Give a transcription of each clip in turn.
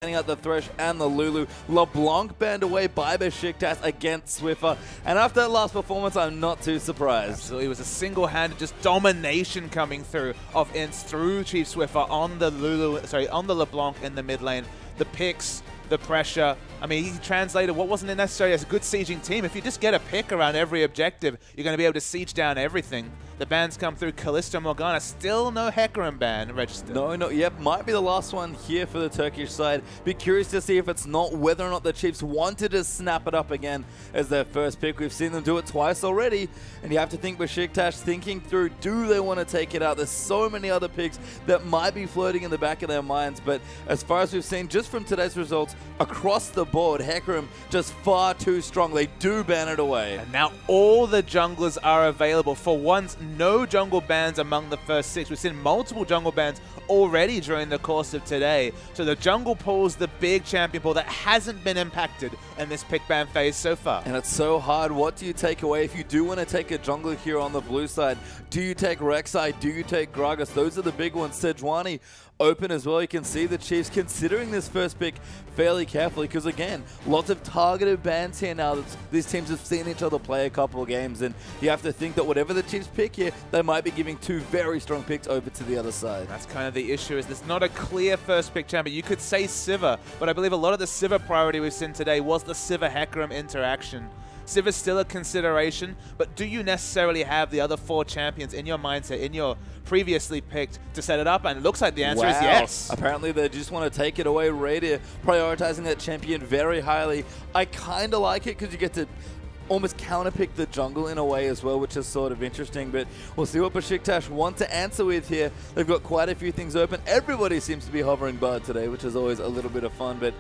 out the Thresh and the Lulu. LeBlanc banned away by Beşiktaş against Swiffer. And after that last performance, I'm not too surprised. Absolutely. It was a single-handed just domination coming through of Ints through Chief Swiffer on the on the LeBlanc in the mid lane. The picks, the pressure. I mean, he translated what wasn't necessarily as a good sieging team. If you just get a pick around every objective, you're going to be able to siege down everything. The bans come through. Callisto Morgana, still no Hecarim ban registered. No, not yet. Might be the last one here for the Turkish side. Be curious to see if it's not, whether or not the Chiefs wanted to snap it up again as their first pick. We've seen them do it twice already, and you have to think Beşiktaş thinking through, do they want to take it out? There's so many other picks that might be floating in the back of their minds, but as far as we've seen just from today's results, across the board, Hecarim just far too strong. They do ban it away. And now all the junglers are available. For once, no jungle bans among the first 6. We've seen multiple jungle bans already during the course of today. So the jungle pool's the big champion pool that hasn't been impacted in this pick ban phase so far. And it's so hard. What do you take away? If you do want to take a jungler here on the blue side, do you take Rek'Sai? Do you take Gragas? Those are the big ones. Sejuani open as well. You can see the Chiefs considering this first pick fairly carefully because, again, lots of targeted bans here now that these teams have seen each other play a couple of games, and you have to think that whatever the Chiefs pick here, they might be giving 2 very strong picks over to the other side. That's kind of the issue, is there's not a clear first pick champion. You could say Sivir, but I believe a lot of the Sivir priority we've seen today was the Sivir-Hecarim interaction. Sivir's still a consideration, but do you necessarily have the other 4 champions in your mindset, in your previously picked, to set it up? And it looks like the answer is yes. Apparently they just want to take it away. Radier prioritizing that champion very highly. I kind of like it because you get to almost counterpick the jungle in a way as well, which is sort of interesting, but we'll see what Beşiktaş want to answer with here. They've got quite a few things open. Everybody seems to be hovering Bard today, which is always a little bit of fun, but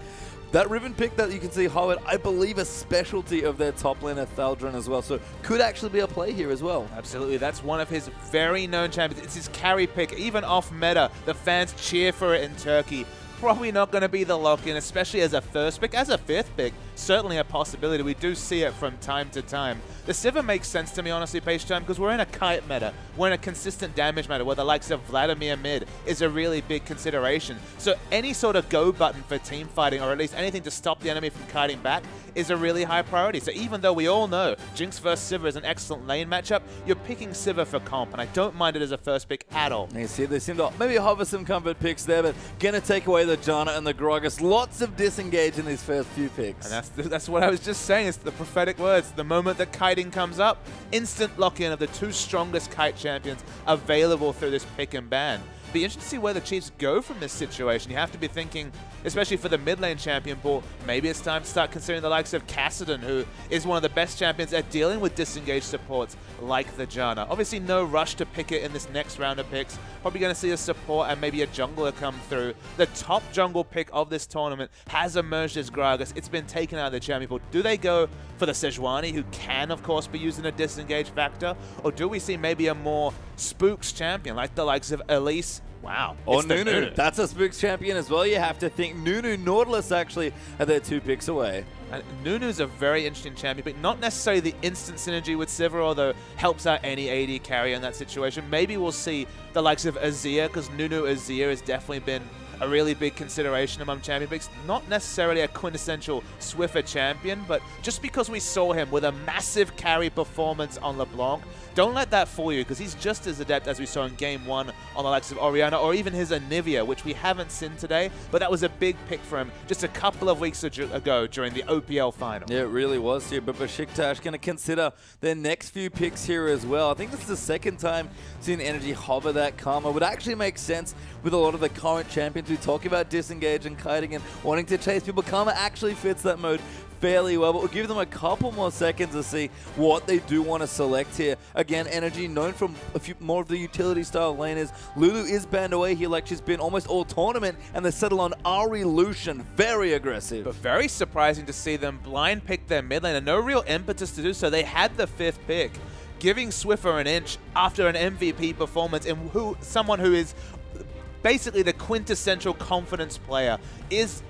that Riven pick that you can see Howard, I believe a specialty of their top laner Thaldrun as well, so could actually be a play here as well. Absolutely, that's one of his very known champions. It's his carry pick, even off meta. The fans cheer for it in Turkey. Probably not going to be the lock-in, especially as a first pick. As a 5th pick, certainly a possibility. We do see it from time to time. The Sivir makes sense to me, honestly, Beşiktaş, because we're in a kite meta. We're in a consistent damage meta where the likes of Vladimir mid is a really big consideration. So any sort of go button for team fighting, or at least anything to stop the enemy from kiting back, is a really high priority. So even though we all know Jinx vs Sivir is an excellent lane matchup, you're picking Sivir for comp, and I don't mind it as a first pick at all. You see, they seem to maybe hover some comfort picks there, but gonna take away the Janna and the Gragas. Lots of disengage in these first few picks. And that's what I was just saying. It's the prophetic words. The moment that kiting comes up, instant lock-in of the 2 strongest kite champions available through this pick and ban. Be interesting to see where the Chiefs go from this situation. You have to be thinking, especially for the mid lane champion pool, maybe it's time to start considering the likes of Kassadin, who is one of the best champions at dealing with disengaged supports like the Janna. Obviously no rush to pick it in this next round of picks. Probably going to see a support and maybe a jungler come through. The top jungle pick of this tournament has emerged as Gragas. It's been taken out of the champion pool. Do they go for the Sejuani, who can of course be using a disengage factor, or do we see maybe a more spooks champion like the likes of Elise? Wow. Or Nunu. That's a Spooks champion as well. You have to think Nunu, Nautilus actually are their 2 picks away. And Nunu's a very interesting champion, but not necessarily the instant synergy with Sivir, although helps out any AD carry in that situation. Maybe we'll see the likes of Azir, because Nunu Azir has definitely been a really big consideration among champion picks. Not necessarily a quintessential Swiffer champion, but just because we saw him with a massive carry performance on LeBlanc, don't let that fool you, because he's just as adept as we saw in Game 1 on the likes of Orianna, or even his Anivia, which we haven't seen today, but that was a big pick for him just a couple of weeks ago during the OPL final. Yeah, it really was here, but Beşiktaş going to consider their next few picks here as well. I think this is the second time seeing Energy hover that Karma. Would actually make sense with a lot of the current champions. We talk about disengage and kiting and wanting to chase people. Karma actually fits that mode fairly well, but we'll give them a couple more seconds to see what they do want to select here. Again, Energy known from a few more of the utility style laners. Lulu is banned away here like she's been almost all tournament, and they settle on Ari Lucian. Very aggressive. But very surprising to see them blind pick their mid lane, and no real impetus to do so. They had the 5th pick, giving Swiffer an inch after an MVP performance, and someone who is basically the quintessential confidence player, is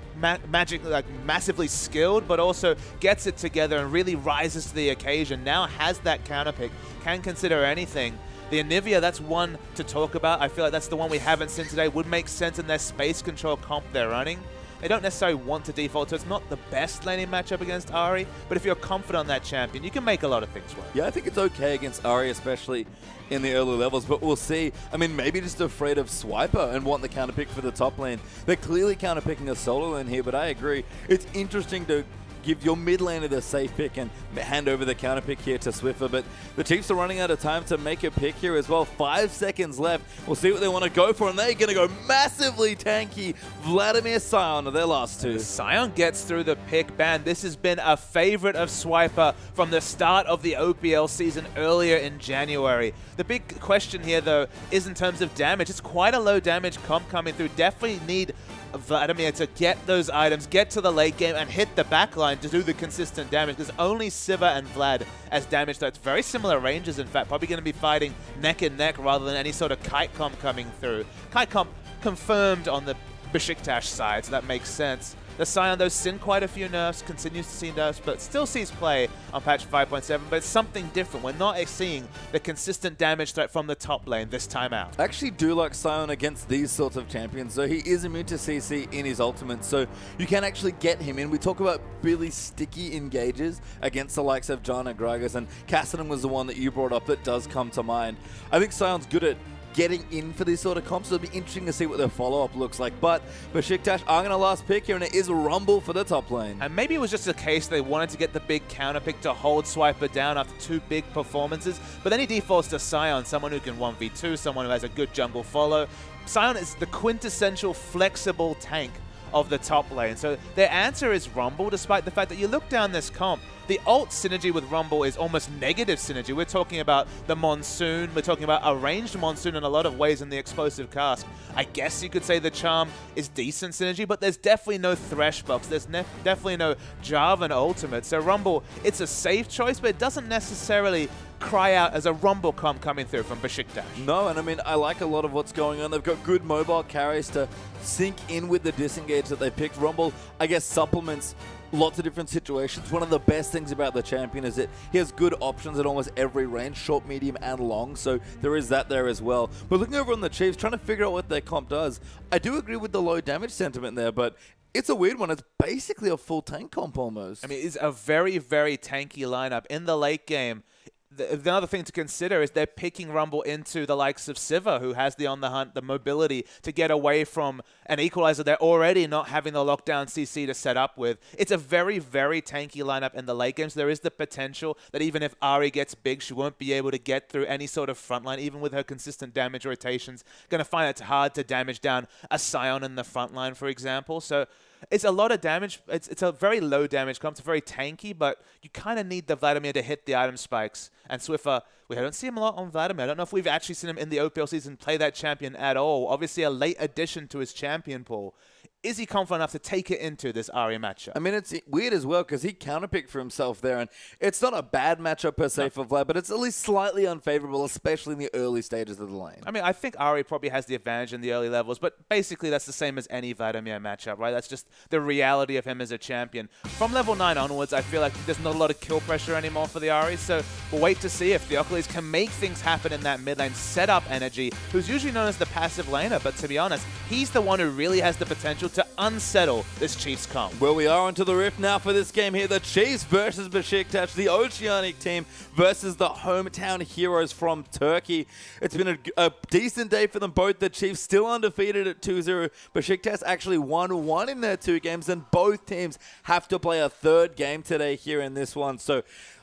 massively skilled, but also gets it together and really rises to the occasion. Now has that counter pick, can consider anything. The Anivia, that's one to talk about. I feel like that's the one we haven't seen today. Would make sense in their space control comp they're running. They don't necessarily want to default, so it's not the best laning matchup against Ahri, but if you're confident on that champion, you can make a lot of things work. Yeah, I think it's okay against Ahri, especially in the early levels, but we'll see. I mean, maybe just afraid of Swiper and want the counter pick for the top lane. They're clearly counter picking a solo lane here, but I agree. It's interesting to give your mid laner the safe pick and hand over the counter pick here to Swiffer, but the Chiefs are running out of time to make a pick here as well. 5 seconds left. We'll see what they want to go for, and they're going to go massively tanky. Vladimir, Sion are their last two. Sion gets through the pick ban. This has been a favorite of Swiper from the start of the OPL season earlier in January. The big question here, though, is in terms of damage. It's quite a low damage comp coming through. Definitely need Vladimir to get those items, get to the late game, and hit the backline to do the consistent damage, because only Siva and Vlad as damage threats. Very similar ranges, in fact. Probably going to be fighting neck and neck rather than any sort of kite comp coming through. Kite comp confirmed on the Beşiktaş side, so that makes sense. The Sion, though, seen quite a few nerfs, continues to see nerfs, but still sees play on patch 5.7, but it's something different. We're not seeing the consistent damage threat from the top lane this time out. I actually do like Sion against these sorts of champions, though. He is immune to CC in his ultimate, so you can actually get him in. We talk about really sticky engages against the likes of John and Gragas, and Cassidy was the one that you brought up that does come to mind. I think Sion's good at getting in for these sort of comps, so it'll be interesting to see what their follow-up looks like. But Beşiktaş are going to last pick here, and it is a rumble for the top lane. And maybe it was just a case they wanted to get the big counter pick to hold Swiper down after 2 big performances, but then he defaults to Sion, someone who can 1v2, someone who has a good jungle follow. Sion is the quintessential flexible tank of the top lane. So their answer is Rumble, despite the fact that you look down this comp, the ult synergy with Rumble is almost negative synergy. We're talking about the Monsoon, we're talking about a ranged Monsoon in a lot of ways in the explosive cast. I guess you could say the Charm is decent synergy, but there's definitely no Thresh box, there's definitely no Jarvan ultimate. So Rumble, it's a safe choice, but it doesn't necessarily cry out as a Rumble comp coming through from Beşiktaş. No, and I mean, I like a lot of what's going on. They've got good mobile carries to sync in with the disengage that they picked. Rumble, I guess, supplements lots of different situations. One of the best things about the champion is that he has good options at almost every range, short, medium, and long, so there is that there as well. But looking over on the Chiefs, trying to figure out what their comp does, I do agree with the low damage sentiment there, but it's a weird one. It's basically a full tank comp almost. I mean, it's a very, very tanky lineup. In the late game, the other thing to consider is they're picking Rumble into the likes of Siva, who has the on the hunt, the mobility to get away from an equalizer they're already not having the lockdown CC to set up with. It's a very, very tanky lineup in the late games. There is the potential that even if Ahri gets big, she won't be able to get through any sort of frontline, even with her consistent damage rotations. Going to find it hard to damage down a Sion in the frontline, for example. So it's a lot of damage. It's a very low damage comp. It's very tanky, but you kind of need the Vladimir to hit the item spikes. And Swiffer, we don't see him a lot on Vladimir. I don't know if we've actually seen him in the OPL season play that champion at all. Obviously, a late addition to his champion pool. Is he confident enough to take it into this Ahri matchup? I mean, it's weird as well because he counterpicked for himself there, and it's not a bad matchup per se for Vlad, but it's at least slightly unfavorable, especially in the early stages of the lane. I mean, I think Ahri probably has the advantage in the early levels, but basically that's the same as any Vladimir matchup, right? That's just the reality of him as a champion. From level 9 onwards, I feel like there's not a lot of kill pressure anymore for the Ahri, so we'll wait to see if Theocles can make things happen in that mid lane, set up Energy, who's usually known as the passive laner, but to be honest, he's the one who really has the potential to unsettle this Chiefs comp. Well, we are onto the rift now for this game here. The Chiefs versus Beşiktaş, the Oceanic team versus the hometown heroes from Turkey. It's been a decent day for them both. The Chiefs still undefeated at 2-0. Beşiktaş actually 1-1 in their 2 games, and both teams have to play a 3rd game today here in this one. So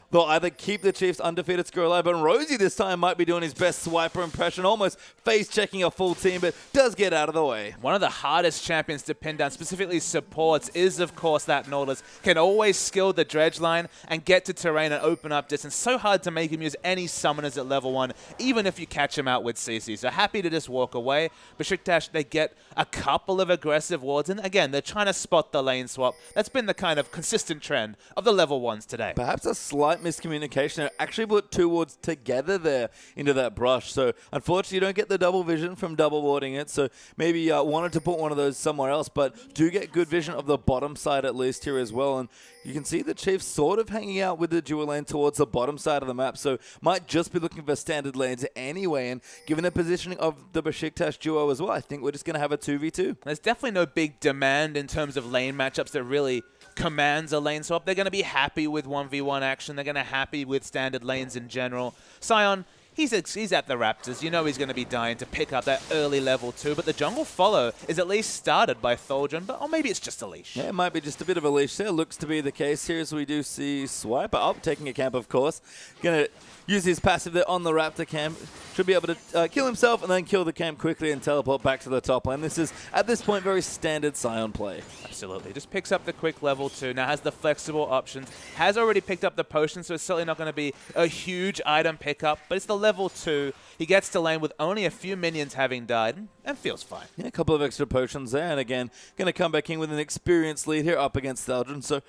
they'll either keep the Chiefs undefeated score alive, and Rosie this time might be doing his best Swiper impression, almost face-checking a full team, but does get out of the way. One of the hardest champions to pin down, specifically supports, is of course that Nautilus. Can always skill the dredge line and get to terrain and open up distance. So hard to make him use any summoners at level 1, even if you catch him out with CC. So happy to just walk away. Beşiktaş, they get a couple of aggressive wards, and again, they're trying to spot the lane swap. That's been the kind of consistent trend of the level 1s today. Perhaps a slight slight miscommunication. It actually put two wards together there into that brush. So unfortunately, you don't get the double vision from double warding it. So maybe wanted to put one of those somewhere else, but do get good vision of the bottom side at least here as well. And you can see the Chiefs sort of hanging out with the dual lane towards the bottom side of the map. So might just be looking for standard lanes anyway. And given the positioning of the Beşiktaş duo as well, I think we're just going to have a 2v2. There's definitely no big demand in terms of lane matchups that really commands a lane swap. They're going to be happy with 1v1 action. They're going to be happy with standard lanes in general. Sion, he's at the Raptors. You know he's going to be dying to pick up that early level 2, but the jungle follow is at least started by Tholjun, or maybe it's just a leash. Yeah, it might be just a bit of a leash there. Looks to be the case here as we do see Swiper up, taking a camp, of course. Going to use his passive there on the Raptor camp. Should be able to kill himself and then kill the camp quickly and teleport back to the top lane. This is, at this point, very standard Sion play. Absolutely. Just picks up the quick level 2. Now has the flexible options. Has already picked up the potion, so it's certainly not going to be a huge item pickup, but it's the level 2. He gets to lane with only a few minions having died and feels fine. Yeah, a couple of extra potions there. And again, going to come back in with an experienced lead here up against Tholjun. So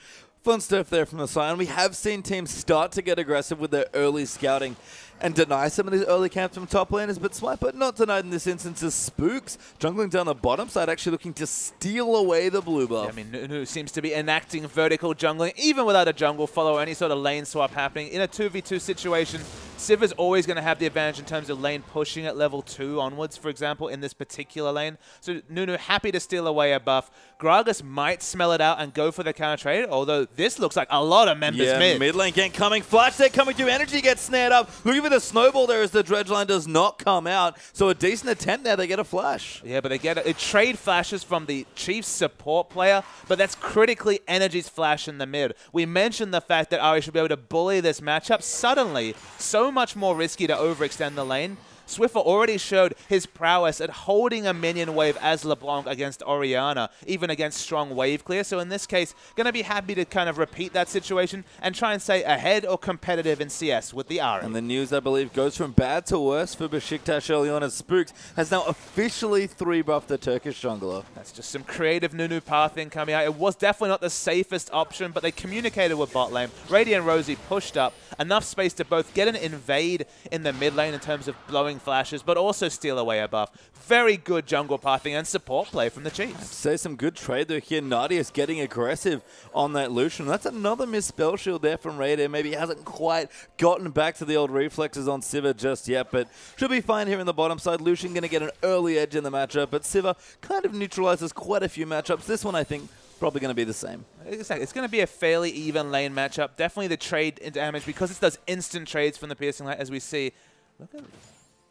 fun stuff there from the Sion. We have seen teams start to get aggressive with their early scouting and deny some of these early camps from top laners, but Swiper not denied in this instance is Spooks, jungling down the bottom side, actually looking to steal away the blue buff. Yeah, I mean, Nunu seems to be enacting vertical jungling, even without a jungle follow or any sort of lane swap happening. In a 2v2 situation, Civ is always going to have the advantage in terms of lane pushing at level 2 onwards, for example, in this particular lane. So Nunu happy to steal away a buff. Gragas might smell it out and go for the counter trade, although this looks like a lot of members mid lane gank coming. Flash there coming through. Energy gets snared up. Looking for the snowball there as the dredge line does not come out. So a decent attempt there. They get a flash. Yeah, but they get a trade flashes from the Chiefs support player, but that's critically Energy's flash in the mid. We mentioned the fact that Ari should be able to bully this matchup. Suddenly, so much more risky to overextend the lane. Swiffer already showed his prowess at holding a minion wave as LeBlanc against Orianna, even against strong wave clear. So in this case, going to be happy to kind of repeat that situation and try and stay ahead or competitive in CS with the Ari. And the news, I believe, goes from bad to worse for Beşiktaş early on as Spooks has now officially 3-buffed the Turkish jungler. That's just some creative Nunu pathing coming out. It was definitely not the safest option, but they communicated with bot lane. Radiant Rosie pushed up, enough space to both get an invade in the mid lane in terms of blowing flashes, but also steal away a buff. Very good jungle pathing and support play from the Chiefs. I'd say some good trade though here. Nadia's getting aggressive on that Lucian. That's another missed spell shield there from Raider. Maybe he hasn't quite gotten back to the old reflexes on Sivir just yet, but should be fine here in the bottom side. Lucian going to get an early edge in the matchup, but Sivir kind of neutralizes quite a few matchups. This one, I think, probably going to be the same. Exactly. It's going to be a fairly even lane matchup. Definitely the trade damage because it does instant trades from the piercing light, as we see. Look at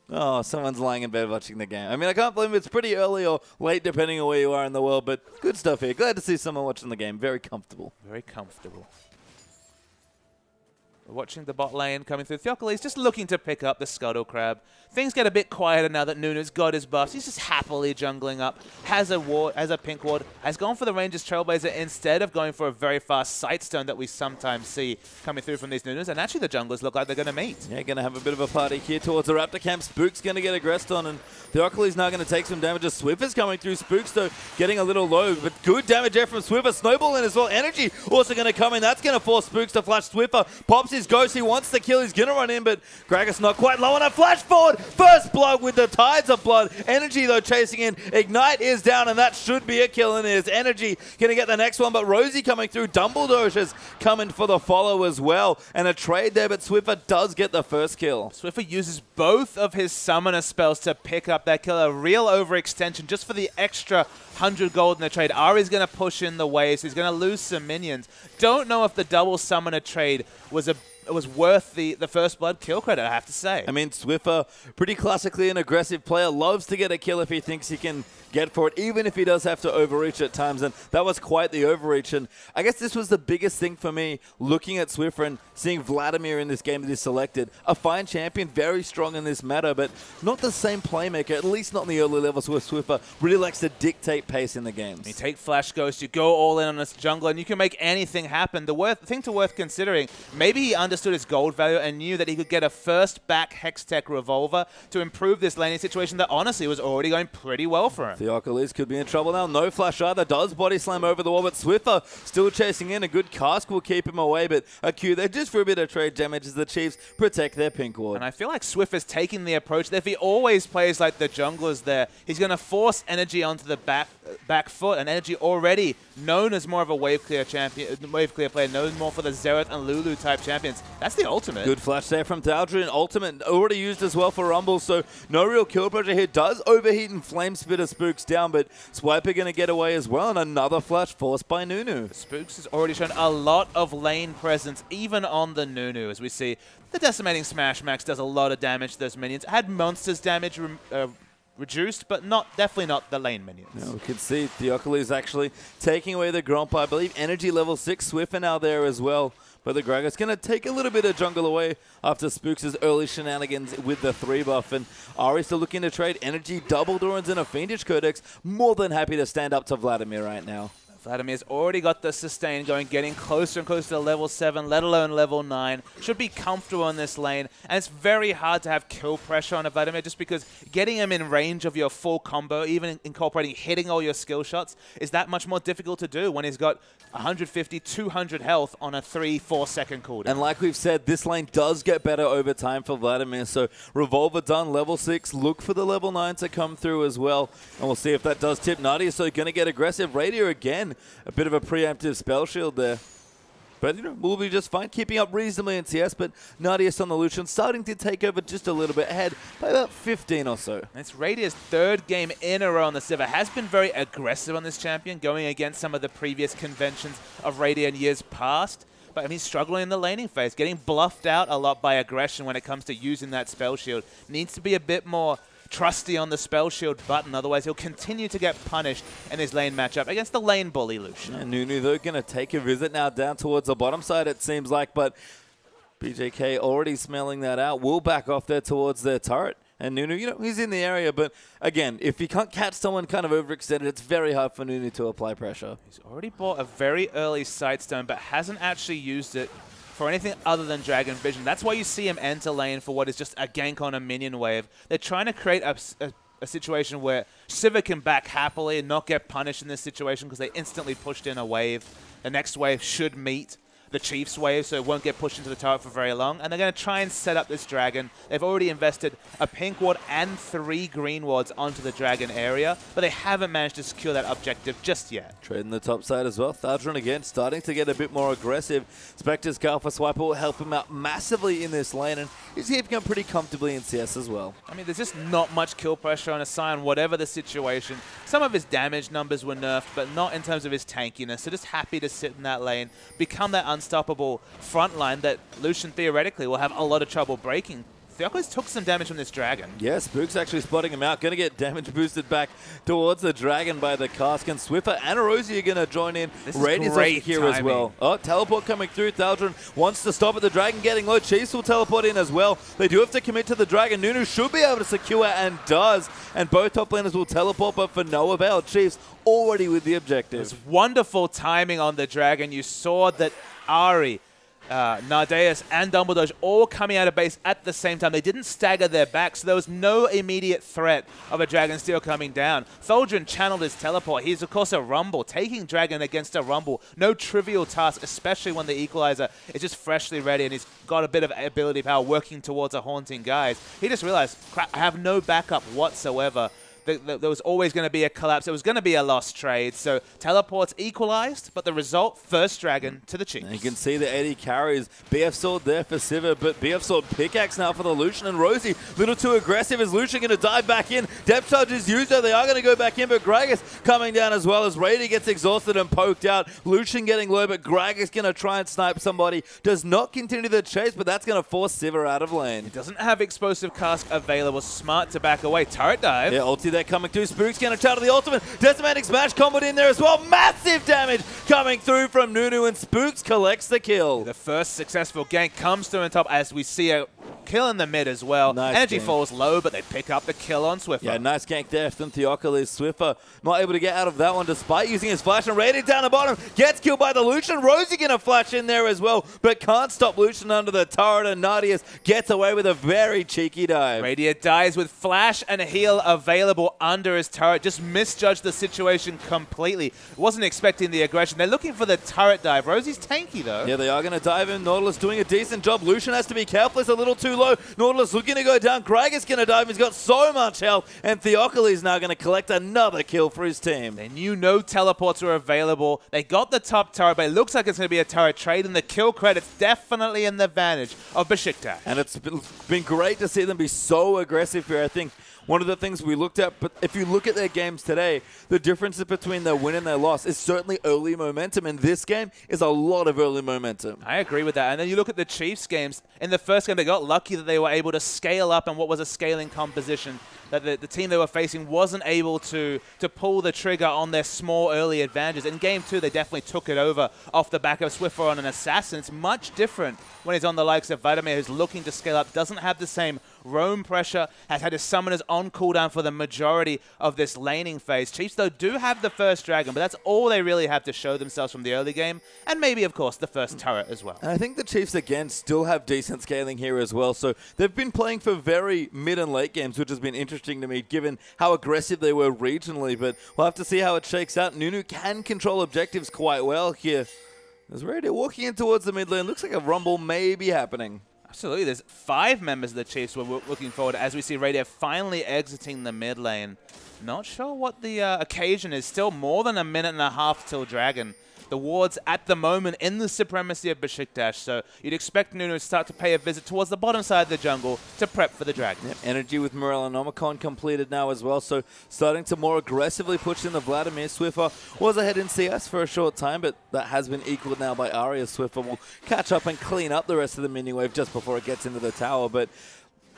Oh, someone's lying in bed watching the game. I mean, I can't blame it. It's pretty early or late, depending on where you are in the world, but good stuff here. Glad to see someone watching the game. Very comfortable. Very comfortable. Watching the bot lane coming through. Theocles just looking to pick up the Scuttle Crab. Things get a bit quieter now that Nunu's got his buffs. He's just happily jungling up. Has a ward, has a pink ward. Has gone for the Rangers Trailblazer instead of going for a very fast Sightstone that we sometimes see coming through from these Nunus. And actually the junglers look like they're going to meet. Yeah, going to have a bit of a party here towards the Raptor camp. Spook's going to get aggressed on, and Theocles now going to take some damage. Swiffer's coming through. Spook's though getting a little low, but good damage there from Swiffer. Snowball in as well. Energy also going to come in. That's going to force Spooks to flash. Swiffer pops his ghost. He wants the kill. He's going to run in, but Gragas not quite low enough. Flash forward. First blood with the Tides of Blood. Energy, though, chasing in. Ignite is down, and that should be a kill. And there's Energy going to get the next one, but Rosie coming through. Dumbledore has come in for the follow as well. And a trade there, but Swiffer does get the first kill. Swiffer uses both of his summoner spells to pick up that kill. A real overextension just for the extra 100 gold in the trade. Ari's going to push in the waves. He's going to lose some minions. Don't know if the double summoner trade was worth the first blood kill credit, I have to say. I mean, Swiffer, pretty classically an aggressive player, loves to get a kill if he thinks he can get for it, even if he does have to overreach at times, and that was quite the overreach. And I guess this was the biggest thing for me, looking at Swiffer and seeing Vladimir in this game that is selected. A fine champion, very strong in this meta, but not the same playmaker, at least not in the early levels where Swiffer really likes to dictate pace in the games. You take Flash Ghost, you go all in on this jungler, and you can make anything happen. The thing worth considering, maybe he understands understood his gold value and knew that he could get a first back Hextech Revolver to improve this laning situation that honestly was already going pretty well for him. Theocles could be in trouble now. No flash either. Does body slam over the wall, but Swiffer still chasing in. A good cask will keep him away, but a Q there just for a bit of trade damage as the Chiefs protect their pink ward. And I feel like Swiffer's taking the approach that if he always plays like the junglers there, he's going to force energy onto the back foot, and energy already known as more of a wave clear champion, wave clear player, known more for the Xerath and Lulu type champions. That's the ultimate. Good flash there from Daldrin. Ultimate already used as well for Rumble, so no real kill pressure here. Does overheat and flame spitter Spooks down, but Swiper going to get away as well, and another flash forced by Nunu. Spooks has already shown a lot of lane presence, even on the Nunu, as we see the Decimating Smash Max does a lot of damage to those minions. It had monsters damage reduced, but definitely not the lane minions. Yeah, we can see Theocles actually taking away the Gromp. I believe energy level 6 Swiffer now there as well. But the Gragas going to take a little bit of jungle away after Spooks' early shenanigans with the 3 buff. And Ari still looking to trade energy, double Dorans, and a Fiendish Codex. More than happy to stand up to Vladimir right now. Vladimir's already got the sustain going, getting closer and closer to level 7, let alone level 9. Should be comfortable in this lane, and it's very hard to have kill pressure on a Vladimir just because getting him in range of your full combo, even incorporating hitting all your skill shots, is that much more difficult to do when he's got 150, 200 health on a 3-4 second cooldown. And like we've said, this lane does get better over time for Vladimir, so Revolver done, level 6, look for the level 9 to come through as well, and we'll see if that does tip Nadia, so going to get aggressive. Radio again. A bit of a preemptive spell shield there. But, you know, we'll be just fine. Keeping up reasonably in CS, but Nadius on the Lucian starting to take over just a little bit ahead by about 15 or so. It's Radia's 3rd game in a row on the server. Has been very aggressive on this champion, going against some of the previous conventions of Radia in years past. But I mean, struggling in the laning phase, getting bluffed out a lot by aggression when it comes to using that spell shield. Needs to be a bit more trusty on the spell shield button, otherwise he'll continue to get punished in his lane matchup against the lane bully Lucian. And Nunu though going to take a visit now down towards the bottom side it seems like, but BJK already smelling that out, will back off there towards their turret. And Nunu, you know, he's in the area, but again, if you can't catch someone kind of overextended, it's very hard for Nunu to apply pressure. He's already bought a very early Sightstone, but hasn't actually used it for anything other than Dragon Vision. That's why you see him enter lane for what is just a gank on a minion wave. They're trying to create a situation where Sivir can back happily and not get punished in this situation because they instantly pushed in a wave. The next wave should meet the Chiefs wave, so it won't get pushed into the turret for very long. And they're going to try and set up this dragon. They've already invested a pink ward and 3 green wards onto the dragon area, but they haven't managed to secure that objective just yet. Trading the top side as well. Thaldron again starting to get a bit more aggressive. Spectre's Alpha Swiper will help him out massively in this lane, and he's keeping him pretty comfortably in CS as well. I mean, there's just not much kill pressure on a Sion, whatever the situation. Some of his damage numbers were nerfed, but not in terms of his tankiness. So just happy to sit in that lane, become that unstoppable front line that Lucian theoretically will have a lot of trouble breaking. Theocles took some damage from this dragon. Yeah, Spook's actually spotting him out. Going to get damage boosted back towards the dragon by the cask. And Swiffer and Erosi are going to join in. Raid is over here as well. Oh, teleport coming through. Thaldron wants to stop at the dragon getting low. Chiefs will teleport in as well. They do have to commit to the dragon. Nunu should be able to secure and does. And both top laners will teleport, but for no avail. Chiefs already with the objective. It's wonderful timing on the dragon. You saw that Ari, Nardeus and Dumbledore all coming out of base at the same time. They didn't stagger their backs, so there was no immediate threat of a Dragon Steel coming down. Thaldron channeled his teleport. He's, of course, a Rumble. Taking Dragon against a Rumble, no trivial task, especially when the Equalizer is just freshly ready and he's got a bit of ability power working towards a Haunting Guise. He just realized, crap, I have no backup whatsoever. There was always going to be a collapse. It was going to be a lost trade. So teleports equalized, but the result, first dragon to the Chiefs. And you can see the 80 carries. BF Sword there for Sivir, but BF Sword pickaxe now for the Lucian and Rosie. Little too aggressive. Is Lucian going to dive back in? Depth charge is used though. They are going to go back in, but Gragas coming down as well as Raider gets exhausted and poked out. Lucian getting low, but Gragas going to try and snipe somebody. Does not continue the chase, but that's going to force Sivir out of lane. He doesn't have explosive cask available. Smart to back away. Turret dive. Yeah, ulti there coming through. Spook's going to charge the ultimate. Decimating Smash combo in there as well. Massive damage coming through from Nunu, and Spooks collects the kill. The first successful gank comes through on top as we see a Kill in the mid as well. Nice Energy gank. falls low, but they pick up the kill on Swiffer. Yeah, nice gank there from Theophilus. Swiffer not able to get out of that one despite using his flash, and Radiant down the bottom gets killed by the Lucian. Rosie gonna flash in there as well, but can't stop Lucian under the turret, and Nadius gets away with a very cheeky dive. Radiant dies with flash and heal available under his turret. Just misjudged the situation completely. Wasn't expecting the aggression. They're looking for the turret dive. Rosie's tanky though. Yeah, they are going to dive in. Nautilus doing a decent job. Lucian has to be careful. It's a little too low. Nautilus looking to go down. Gragas going to dive. He's got so much health. And Theophilus now going to collect another kill for his team. They knew no teleports were available. They got the top turret, but it looks like it's going to be a turret trade, and the kill credit's definitely in the advantage of Beşiktaş. And it's been great to see them be so aggressive here. I think one of the things we looked at, but if you look at their games today, the differences between their win and their loss is certainly early momentum, and this game is a lot of early momentum. I agree with that. And then you look at the Chiefs games. In the first game, they got lucky that they were able to scale up, and what was a scaling composition, that the team they were facing wasn't able to pull the trigger on their small early advantages. In game 2, they definitely took it over off the back of Swiffer on an assassin. It's much different when he's on the likes of Vladimir, who's looking to scale up, doesn't have the same roam pressure, has had his summoners on cooldown for the majority of this laning phase. Chiefs, though, do have the first dragon, but that's all they really have to show themselves from the early game, and maybe, of course, the first turret as well. And I think the Chiefs, again, still have decent scaling here as well. So they've been playing for very mid and late games, which has been interesting to me, given how aggressive they were regionally. But we'll have to see how it shakes out. Nunu can control objectives quite well here. As Radiant walking in towards the mid lane. Looks like a rumble may be happening. Absolutely. There's 5 members of the Chiefs we're looking forward to as we see Radiant finally exiting the mid lane. Not sure what the occasion is. Still more than a minute and a half till Dragon. The wards at the moment in the supremacy of Beşiktaş, so you'd expect Nunu to start to pay a visit towards the bottom side of the jungle to prep for the Dragon. Yep, energy with Morellonomicon completed now as well, so starting to more aggressively push in the Vladimir. Swiffer was ahead in CS for a short time, but that has been equaled now by Arya. Swiffer will catch up and clean up the rest of the minion wave just before it gets into the tower, but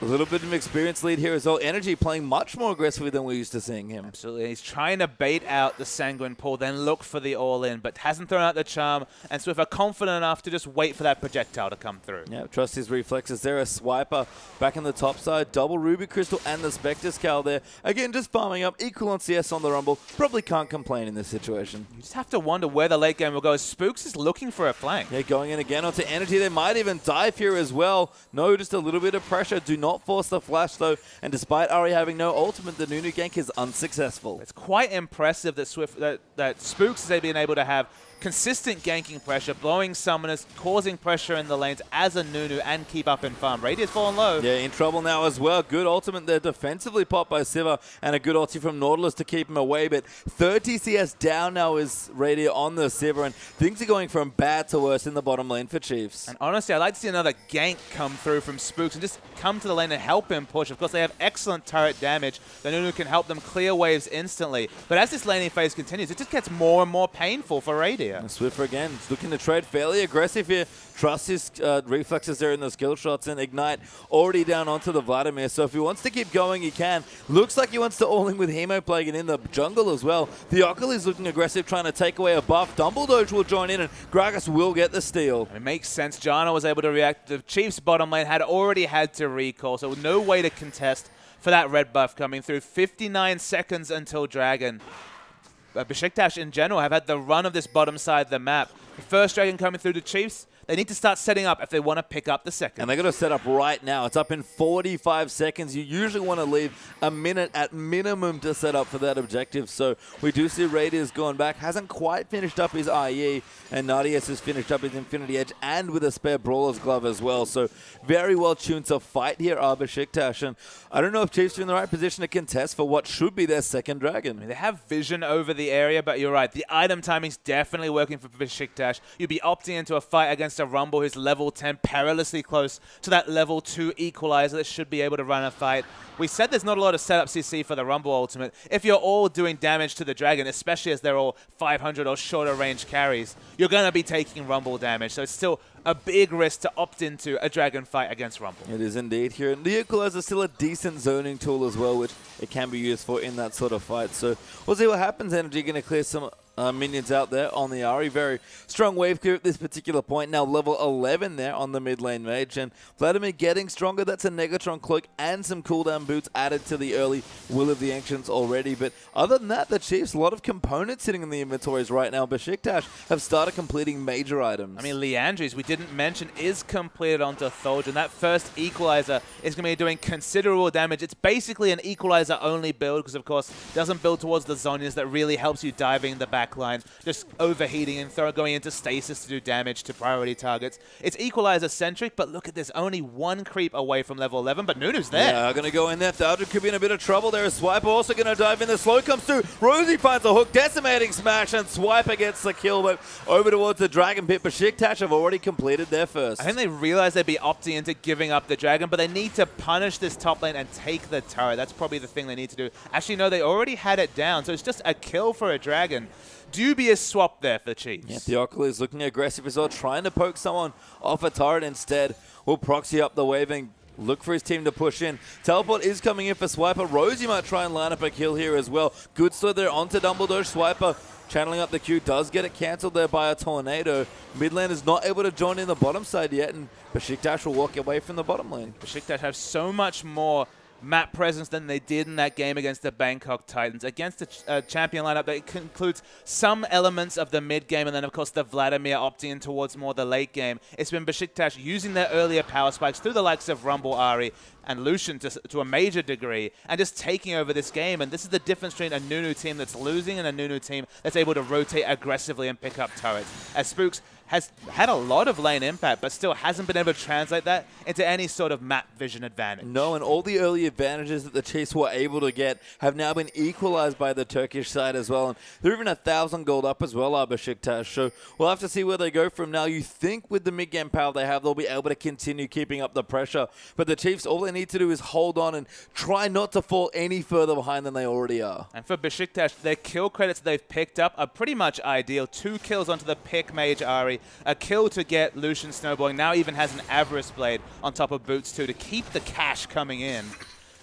a little bit of an experience lead here as well. Energy playing much more aggressively than we're used to seeing him. Absolutely. He's trying to bait out the Sanguine pull, then look for the all-in, but hasn't thrown out the charm, and Swiffer confident enough to just wait for that projectile to come through. Yeah, trust his reflexes there. A Swiper back on the top side. Double Ruby Crystal and the Spectre Scowl there. Again, just farming up. Equal on CS on the Rumble. Probably can't complain in this situation. You just have to wonder where the late game will go. Spooks is looking for a flank. Yeah, going in again onto Energy. They might even dive here as well. No, just a little bit of pressure. Do not force the flash though, and despite Ari having no ultimate, the Nunu gank is unsuccessful. It's quite impressive that that Spooks has been able to have consistent ganking pressure, blowing summoners, causing pressure in the lanes as a Nunu, and keep up in farm. Radiant's fallen low. Yeah, in trouble now as well. Good ultimate there defensively popped by Siva, and a good ulti from Nautilus to keep him away, but 30 CS down now is Radiant on the Siva, and things are going from bad to worse in the bottom lane for Chiefs. And honestly, I'd like to see another gank come through from Spooks and just come to the lane and help him push. Of course, they have excellent turret damage. The Nunu can help them clear waves instantly, but as this laning phase continues, it just gets more and more painful for Radiant. And Swiffer again, looking to trade fairly aggressive here. Trusts his reflexes there in the skill shots, and Ignite already down onto the Vladimir. So if he wants to keep going, he can. Looks like he wants to all in with Hemo Plague and in the jungle as well. Theophilus is looking aggressive, trying to take away a buff. Dumbledore will join in, and Gragas will get the steal. It makes sense. Janna was able to react. The Chiefs bottom lane had already had to recall, so no way to contest for that red buff coming through. 59 seconds until Dragon. Beşiktaş in general have had the run of this bottom side of the map. The first Dragon coming through the Chiefs, they need to start setting up if they want to pick up the second. And they got to set up right now. It's up in 45 seconds. You usually want to leave a minute at minimum to set up for that objective. So we do see Raiders going back. Hasn't quite finished up his IE, and Nadius has finished up his Infinity Edge and with a spare Brawler's Glove as well. So very well tuned to fight here are Beşiktaş. And I don't know if Chiefs are in the right position to contest for what should be their second Dragon. I mean, they have vision over the area, but you're right. The item timing's definitely working for Beşiktaş. You'd be opting into a fight against a Rumble who's level 10, perilously close to that level 2 equalizer that should be able to run a fight. We said there's not a lot of setup CC for the Rumble ultimate. If you're all doing damage to the Dragon, especially as they're all 500 or shorter range carries, you're going to be taking Rumble damage. So it's still a big risk to opt into a Dragon fight against Rumble. It is indeed here. And the equalizer is still a decent zoning tool as well, which it can be used for in that sort of fight. So we'll see what happens. Energy going to clear some minions out there on the Ahri. Very strong wave clear at this particular point. Now level 11 there on the mid lane mage. And Vladimir getting stronger. That's a Negatron cloak and some cooldown boots added to the early Will of the Ancients already. But other than that, the Chiefs, a lot of components sitting in the inventories right now. Beşiktaş have started completing major items. I mean, Liandry's, we didn't mention, is completed onto Thulge. And that first equalizer is going to be doing considerable damage. It's basically an equalizer-only build because, of course, it doesn't build towards the Zhonya's that really helps you diving the back line, just overheating and going into stasis to do damage to priority targets. It's equalizer-centric, but look at this, only one creep away from level 11, but Nunu's there. Yeah, going to go in there. Thaldred could be in a bit of trouble there. Swiper also going to dive in. The slow comes through. Rosie finds a hook, decimating smash, and Swiper gets the kill, but over towards the Dragon Pit. Beşiktaş have already completed their first. I think they realized they'd be opting into giving up the Dragon, but they need to punish this top lane and take the turret. That's probably the thing they need to do. Actually, no, they already had it down, so it's just a kill for a Dragon. Dubious swap there for the Chiefs. Yeah, Theophil is looking aggressive as well, trying to poke someone off a turret instead. Will proxy up the wave and look for his team to push in. Teleport is coming in for Swiper. Rosie might try and line up a kill here as well. Good slid there onto Dumbledore. Swiper channeling up the Q, does get it cancelled there by a tornado. Mid lane is not able to join in the bottom side yet, and Beşiktaş will walk away from the bottom lane. Beşiktaş have so much more map presence than they did in that game against the Bangkok Titans. Against the champion lineup that includes some elements of the mid game and then, of course, the Vladimir opting in towards more the late game. It's been Beşiktaş using their earlier power spikes through the likes of Rumble, Ahri, and Lucian to a major degree, and just taking over this game. And this is the difference between a Nunu team that's losing and a Nunu team that's able to rotate aggressively and pick up turrets. As Spooks has had a lot of lane impact, but still hasn't been able to translate that into any sort of map vision advantage. No, and all the early advantages that the Chiefs were able to get have now been equalized by the Turkish side as well. And they're even 1,000 gold up as well, Beşiktaş. So we'll have to see where they go from now. You think with the mid-game power they have, they'll be able to continue keeping up the pressure. But the Chiefs, all they need to do is hold on and try not to fall any further behind than they already are. And for Beşiktaş, their kill credits they've picked up are pretty much ideal. 2 kills onto the pick mage Ahri, a kill to get Lucian snowballing, now even has an Avarice Blade on top of boots too to keep the cash coming in.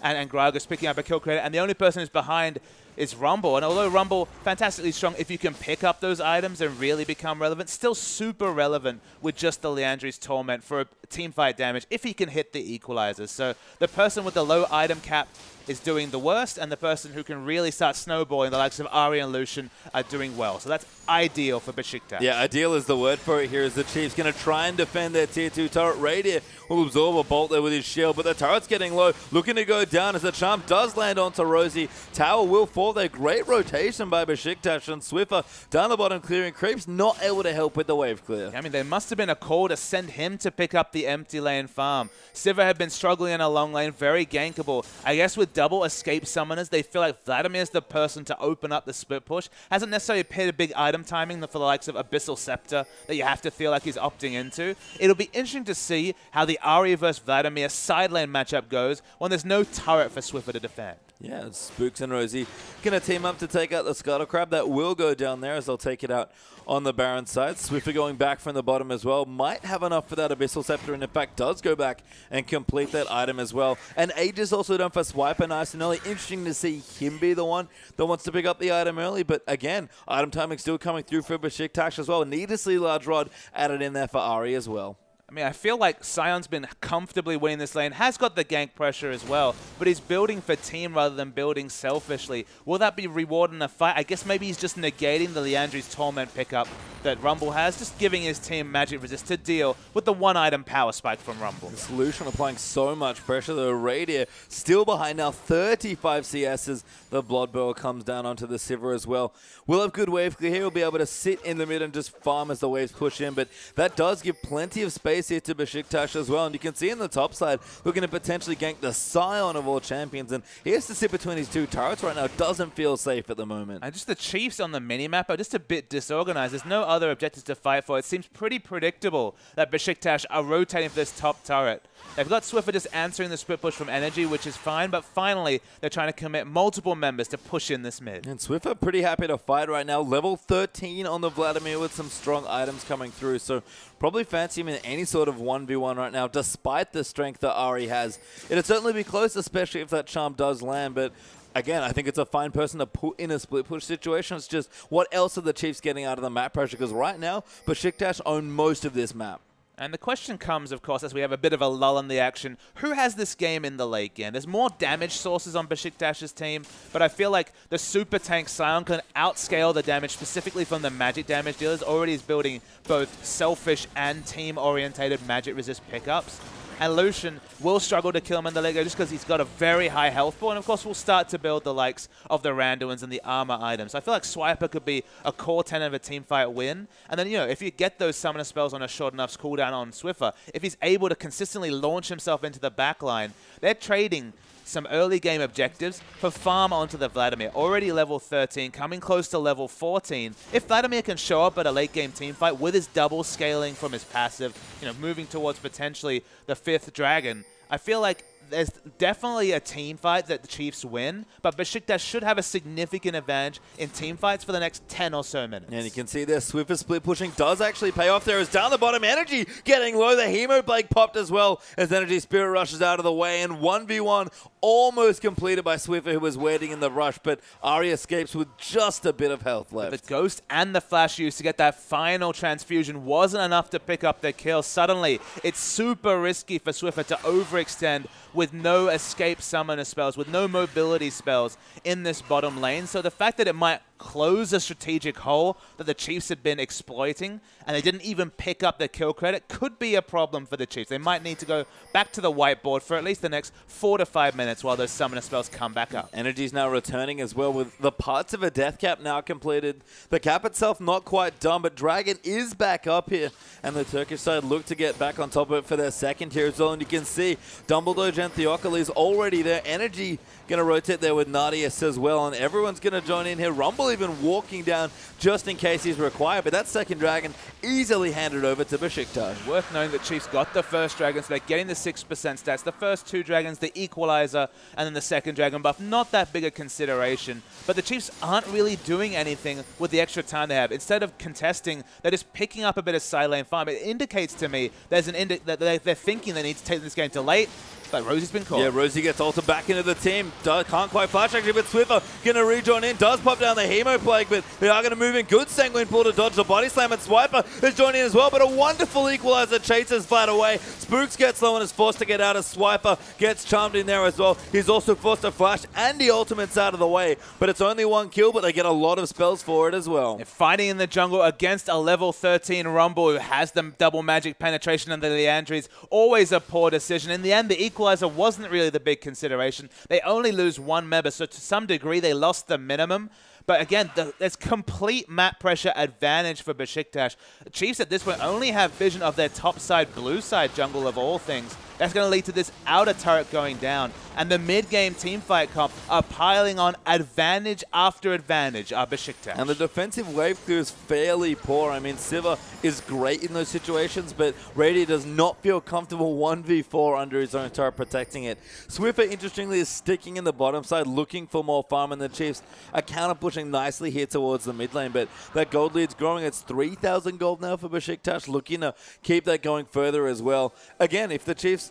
And Gragas picking up a kill credit, and the only person who's behind is Rumble. And although Rumble, fantastically strong, if you can pick up those items and really become relevant, still super relevant with just the Liandry's Torment for a team fight damage if he can hit the equalizers. So the person with the low item cap is doing the worst, and the person who can really start snowballing, the likes of Ahri and Lucian, are doing well. So that's ideal for Beşiktaş. Yeah, ideal is the word for it here, as the Chiefs going to try and defend their tier 2 turret. Radier will absorb a bolt there with his shield, but the turret's getting low, looking to go down as the charm does land onto Rosie. Tower will fall there. Great rotation by Beşiktaş, and Swiffer down the bottom clearing creeps, not able to help with the wave clear. I mean, there must have been a call to send him to pick up the empty lane farm. Sivir had been struggling in a long lane, very gankable. I guess with double escape summoners, they feel like Vladimir's the person to open up the split push. Hasn't necessarily paid a big item timing for the likes of Abyssal Scepter that you have to feel like he's opting into. It'll be interesting to see how the Ahri versus Vladimir side lane matchup goes when there's no turret for Swiffer to defend. Yeah, Spooks and Rosie going to team up to take out the Scuttle Crab. That will go down there as they'll take it out on the Baron side. Swiffer going back from the bottom as well. Might have enough for that Abyssal Scepter, and in fact does go back and complete that item as well. And Age is also done for Swiper nice and early. Interesting to see him be the one that wants to pick up the item early. But again, item timing still coming through for Beşiktaş as well. Needlessly large rod added in there for Ahri as well. I mean, I feel like Sion's been comfortably winning this lane, has got the gank pressure as well, but he's building for team rather than building selfishly. Will that be rewarded in a fight? I guess maybe he's just negating the Liandry's Torment pickup that Rumble has, just giving his team magic resist to deal with the one item power spike from Rumble. The solution applying so much pressure. The Radier still behind now, 35 CSs. The Blood Bowl comes down onto the Sivir as well. We'll have good wave clear here. We'll be able to sit in the mid and just farm as the waves push in, but that does give plenty of space here to Beşiktaş as well. And you can see in the top side, looking to potentially gank the Scion of all champions, and he has to sit between his 2 turrets right now. Doesn't feel safe at the moment. And just the Chiefs on the minimap are just a bit disorganized. There's no other objectives to fight for. It seems pretty predictable that Beşiktaş are rotating for this top turret. They've got Swiffer just answering the split push from Energy, which is fine, but finally they're trying to commit multiple members to push in this mid. And Swiffer pretty happy to fight right now. Level 13 on the Vladimir with some strong items coming through, so probably fancy him in any sort of 1v1 right now, despite the strength that Ahri has. It'll certainly be close, especially if that charm does land, but again, I think it's a fine person to put in a split push situation. It's just what else are the Chiefs getting out of the map pressure? Because right now, Beşiktaş own most of this map. And the question comes, of course, as we have a bit of a lull in the action, who has this game in the late game? There's more damage sources on Beşiktaş's team, but I feel like the super tank Sion can outscale the damage specifically from the magic damage dealers. Already is building both selfish and team-orientated magic resist pickups. And Lucian will struggle to kill him in the late game just because he's got a very high health pool. And of course, we'll start to build the likes of the Randuins and the armor items. I feel like Swiper could be a core tenet of a teamfight win. And then, you know, if you get those summoner spells on a short enough cooldown on Swiffer, if he's able to consistently launch himself into the backline, they're trading some early game objectives for farm onto the Vladimir. Already level 13, coming close to level 14. If Vladimir can show up at a late game team fight with his double scaling from his passive, you know, moving towards potentially the 5th dragon, I feel like there's definitely a team fight that the Chiefs win, but Beşiktaş should have a significant advantage in team fights for the next 10 or so minutes. And you can see there, Swiffer split pushing does actually pay off there. As down the bottom, Energy getting low. The Hemo Blade popped as well as Energy Spirit rushes out of the way. And 1v1 almost completed by Swiffer, who was waiting in the rush, but Ari escapes with just a bit of health left. The Ghost and the Flash used to get that final transfusion wasn't enough to pick up the kill. Suddenly, it's super risky for Swiffer to overextend with no escape summoner spells, with no mobility spells in this bottom lane. So the fact that it might close a strategic hole that the Chiefs had been exploiting and they didn't even pick up the kill credit could be a problem for the Chiefs. They might need to go back to the whiteboard for at least the next 4 to 5 minutes while those summoner spells come back up. Energy's now returning as well with the parts of a death cap now completed. The cap itself not quite done, but Dragon is back up here and the Turkish side look to get back on top of it for their second tier as well. And you can see Dumbledore and Theocles already there. Energy going to rotate there with Nadius as well, and everyone's going to join in here. Rumble even walking down just in case he's required, but that second dragon easily handed over to Beşiktaş. Worth knowing that Chiefs got the first dragon, so they're getting the 6% stats. The first 2 dragons, the equalizer, and then the second dragon buff. Not that big a consideration, but the Chiefs aren't really doing anything with the extra time they have. Instead of contesting, they're just picking up a bit of side lane farm. It indicates to me there's that they're thinking they need to take this game to late. But Rosie's been caught. Yeah, Rosie gets ulted back into the team. Can't quite flash actually, but Swiffer going to rejoin in. Does pop down the Hemo Plague, but they are going to move in. Good Sanguine Pull to dodge the body slam, and Swiper is joining in as well, but a wonderful equalizer chases Vlad away. Spooks gets low and is forced to get out as Swiper gets charmed in there as well. He's also forced to flash, and the ultimate's out of the way, but it's only 1 kill, but they get a lot of spells for it as well. They're fighting in the jungle against a level 13 Rumble who has the double magic penetration and the Leandries. Always a poor decision. In the end, the equalizer wasn't really the big consideration. They only lose 1 member, so to some degree they lost the minimum. But again, there's complete map pressure advantage for Beşiktaş. Chiefs at this point only have vision of their top side, blue side jungle of all things. That's going to lead to this outer turret going down. And the mid-game teamfight comp are piling on advantage after advantage of Beşiktaş. And the defensive wave clear is fairly poor. I mean, Siva is great in those situations, but Rady does not feel comfortable 1v4 under his own turret protecting it. Swiffer, interestingly, is sticking in the bottom side, looking for more farm, and the Chiefs are counter-pushing nicely here towards the mid lane. But that gold lead's growing. It's 3,000 gold now for Beşiktaş, looking to keep that going further as well. Again, if the Chiefs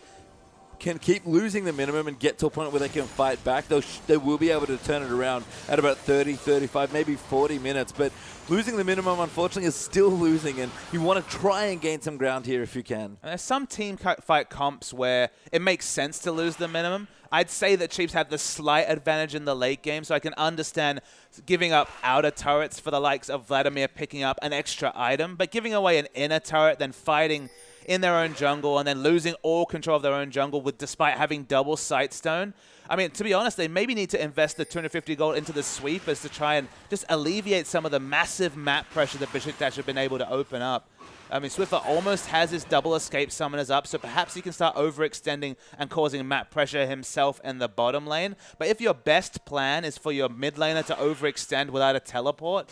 can keep losing the minimum and get to a point where they can fight back, they will be able to turn it around at about 30, 35, maybe 40 minutes. But losing the minimum, unfortunately, is still losing, and you want to try and gain some ground here if you can. And there's some team fight comps where it makes sense to lose the minimum. I'd say that Chiefs have the slight advantage in the late game, so I can understand giving up outer turrets for the likes of Vladimir picking up an extra item, but giving away an inner turret, then fighting in their own jungle and then losing all control of their own jungle despite having double Sightstone. I mean, to be honest, they maybe need to invest the 250 gold into the sweepers to try and just alleviate some of the massive map pressure that Beşiktaş have been able to open up. I mean, Swiffer almost has his double escape summoners up, so perhaps he can start overextending and causing map pressure himself in the bottom lane. But if your best plan is for your mid laner to overextend without a teleport,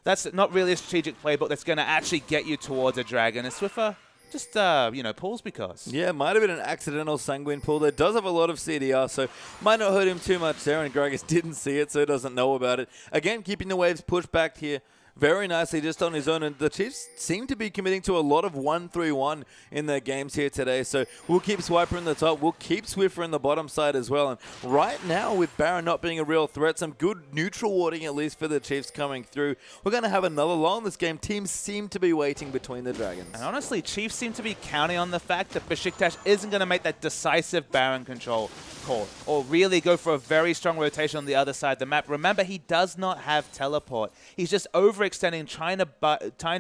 that's not really a strategic playbook that's going to actually get you towards a dragon. And Swiffer just, you know, pulls because. Yeah, might have been an accidental Sanguine pull. There does have a lot of CDR, so might not hurt him too much there, and Gragas didn't see it, so he doesn't know about it. Again, keeping the waves pushed back here. very nicely just on his own, and the Chiefs seem to be committing to a lot of 1-3-1 in their games here today. So we'll keep Swiper in the top, we'll keep Swiffer in the bottom side as well. And right now, with Baron not being a real threat, some good neutral warding at least for the Chiefs coming through. We're going to have another long this game. Teams seem to be waiting between the Dragons. And honestly, Chiefs seem to be counting on the fact that Beşiktaş isn't going to make that decisive Baron control call or really go for a very strong rotation on the other side of the map. Remember, he does not have teleport. He's just overextending, trying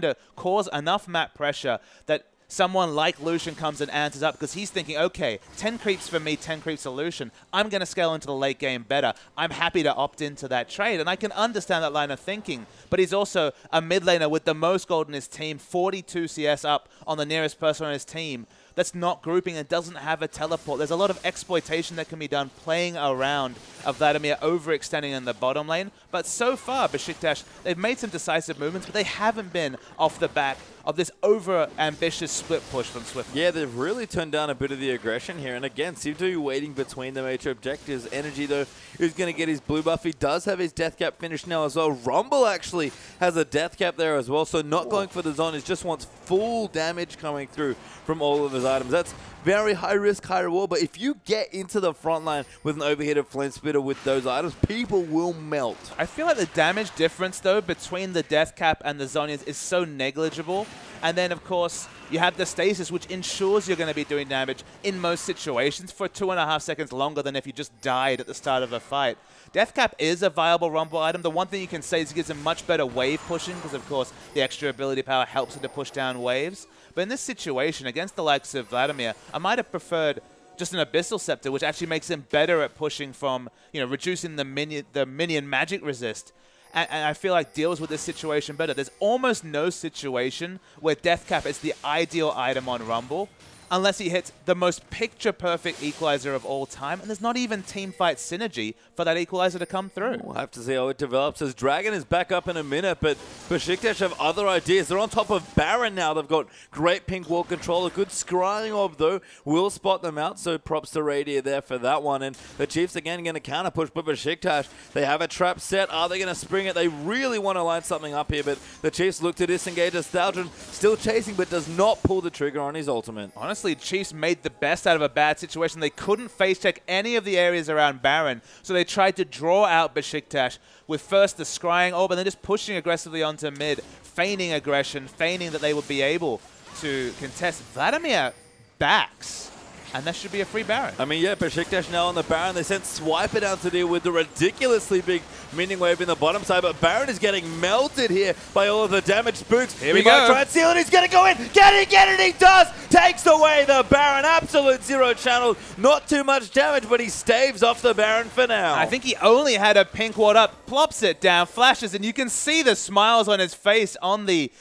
to cause enough map pressure that someone like Lucian comes and answers up, because he's thinking, okay, 10 creeps for me, 10 creeps to Lucian. I'm going to scale into the late game better. I'm happy to opt into that trade, and I can understand that line of thinking. But he's also a mid laner with the most gold in his team, 42 CS up on the nearest person on his team. That's not grouping and doesn't have a teleport. There's a lot of exploitation that can be done playing around of Vladimir overextending in the bottom lane. But so far, Beşiktaş, they've made some decisive movements, but they haven't been off the back of this over-ambitious split push from Swift. Yeah, they've really turned down a bit of the aggression here. And again, seem to be waiting between the major objectives. Energy, though, is going to get his blue buff. He does have his death cap finished now as well. Rumble actually has a death cap there as well. So not going for the zone. He just wants full damage coming through from all of his items. That's very high risk, high reward, but if you get into the front line with an overheated flame splitter with those items, people will melt. I feel like the damage difference, though, between the death cap and the Zhonya's is so negligible. And then, of course, you have the stasis, which ensures you're going to be doing damage in most situations for 2.5 seconds longer than if you just died at the start of a fight. Death cap is a viable Rumble item. The one thing you can say is it gives him much better wave pushing because, of course, the extra ability power helps him to push down waves. But in this situation, against the likes of Vladimir, I might have preferred just an Abyssal Scepter, which actually makes him better at pushing from, reducing the minion magic resist. And I feel like deals with this situation better. There's almost no situation where Death Cap is the ideal item on Rumble, unless he hits the most picture-perfect equalizer of all time, and there's not even teamfight synergy for that equalizer to come through. We'll have to see how it develops, as Dragon is back up in a minute, but Beşiktaş have other ideas. They're on top of Baron now. They've got great pink wall control. A good scrying orb, though, will spot them out, so props to Radier there for that one. And the Chiefs, again, going to counter-push, but Beşiktaş, they have a trap set. Are they going to spring it? They really want to line something up here, but the Chiefs look to disengage. Stalgion still chasing, but does not pull the trigger on his ultimate. Honestly, Chiefs made the best out of a bad situation. They couldn't face check any of the areas around Baron, so they tried to draw out Beşiktaş with first the scrying orb and then just pushing aggressively onto mid, feigning aggression, feigning that they would be able to contest. Vladimir backs, and that should be a free Baron. I mean, yeah, Beşiktaş now on the Baron. They sent Swiper down to deal with the ridiculously big minion wave in the bottom side, but Baron is getting melted here by all of the damage. Spooks, here we go. Might try and seal it. He's going to go in. Get it, he does. Takes away the Baron. Absolute zero channel. Not too much damage, but he staves off the Baron for now. I think he only had a pink ward up, plops it down, flashes, and you can see the smiles on his face on the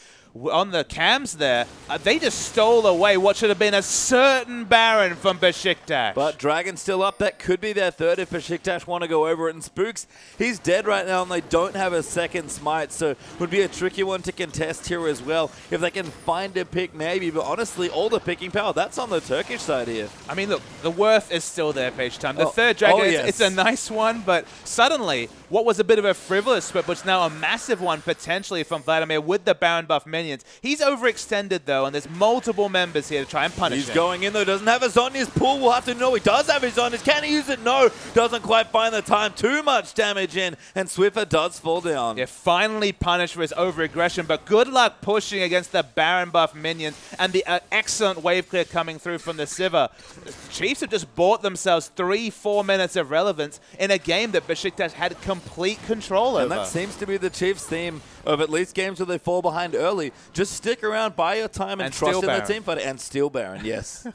cams there. They just stole away what should have been a certain Baron from Beşiktaş. But Dragon still up. That could be their third if Beşiktaş want to go over it. And Spooks, he's dead right now, and they don't have a second smite, so would be a tricky one to contest here as well. If they can find a pick, maybe. But honestly, all the picking power, that's on the Turkish side here. I mean, look, the worth is still there, Page Time. The third Dragon, it's a nice one, but suddenly, what was a bit of a frivolous split, but it's now a massive one potentially from Vladimir with the Baron buff minions. He's overextended, though, and there's multiple members here to try and punish him. He's going in, though. Doesn't have a Zhonya's pull. We'll have to know. He does have his Zhonya's. Can he use it? No. Doesn't quite find the time. Too much damage in, and Swiffer does fall down. Yeah, finally punished for his overaggression, but good luck pushing against the Baron buff minions and the excellent wave clear coming through from the Sivir. The Chiefs have just bought themselves 3-4 minutes of relevance in a game that Beşiktaş had complete control over. And that seems to be the Chiefs' theme of at least games where they fall behind early. Just stick around, buy your time, and trust in the team fight. And steal Baron, yes.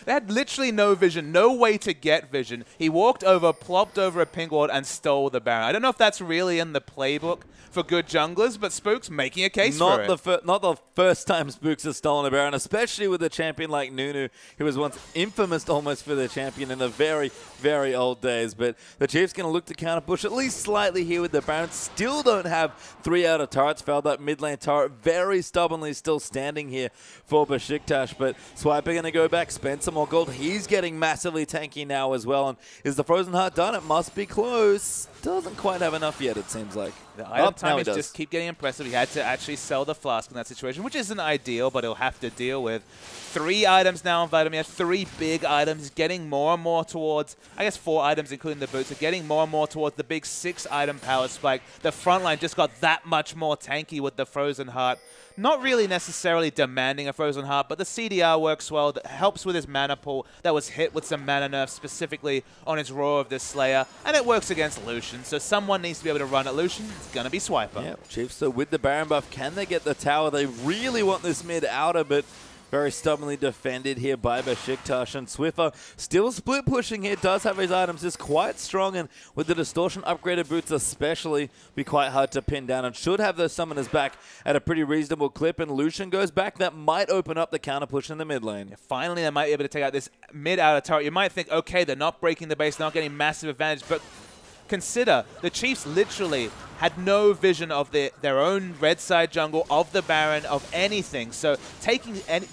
They had literally no vision, no way to get vision. He walked over, plopped over a pink ward, and stole the Baron. I don't know if that's really in the playbook for good junglers, but Spooks making a case for it. Not the first time Spooks has stolen a Baron, especially with a champion like Nunu, who was once infamous almost for the champion in the very, very old days. But the Chiefs going to look to counter push at least slightly here with the Baron. Still don't have 3 out of turrets. Failed that mid lane turret. Very stubbornly still standing here for Beşiktaş. But Swiper going to go back. Spencer some more gold. He's getting massively tanky now as well. And is the Frozen Heart done? It must be close. Doesn't quite have enough yet, it seems like. The item timings just keep getting impressive. He had to actually sell the flask in that situation, which isn't ideal, but he'll have to deal with. 3 items now on Vitamin. 3 big items. He's getting more and more towards, I guess 4 items including the boots, are getting more and more towards the big 6-item power spike. The front line just got that much more tanky with the Frozen Heart. Not really necessarily demanding a Frozen Heart, but the CDR works well. That helps with his mana pool that was hit with some mana nerfs specifically on his Roar of the Slayer, and it works against Lucian. So someone needs to be able to run at Lucian. It's going to be Swiper. Yeah, Chiefs, so with the Baron buff, can they get the tower? They really want this mid-outer, but very stubbornly defended here by Beşiktaş, and Swiffer still split pushing here, does have his items, is quite strong, and with the distortion upgraded boots especially, be quite hard to pin down, and should have those summoners back at a pretty reasonable clip, and Lucian goes back. That might open up the counter push in the mid lane. Yeah, finally, they might be able to take out this mid-outer turret. You might think, okay, they're not breaking the base, not getting massive advantage, but consider the Chiefs literally had no vision of their own red side jungle, of the Baron, of anything. So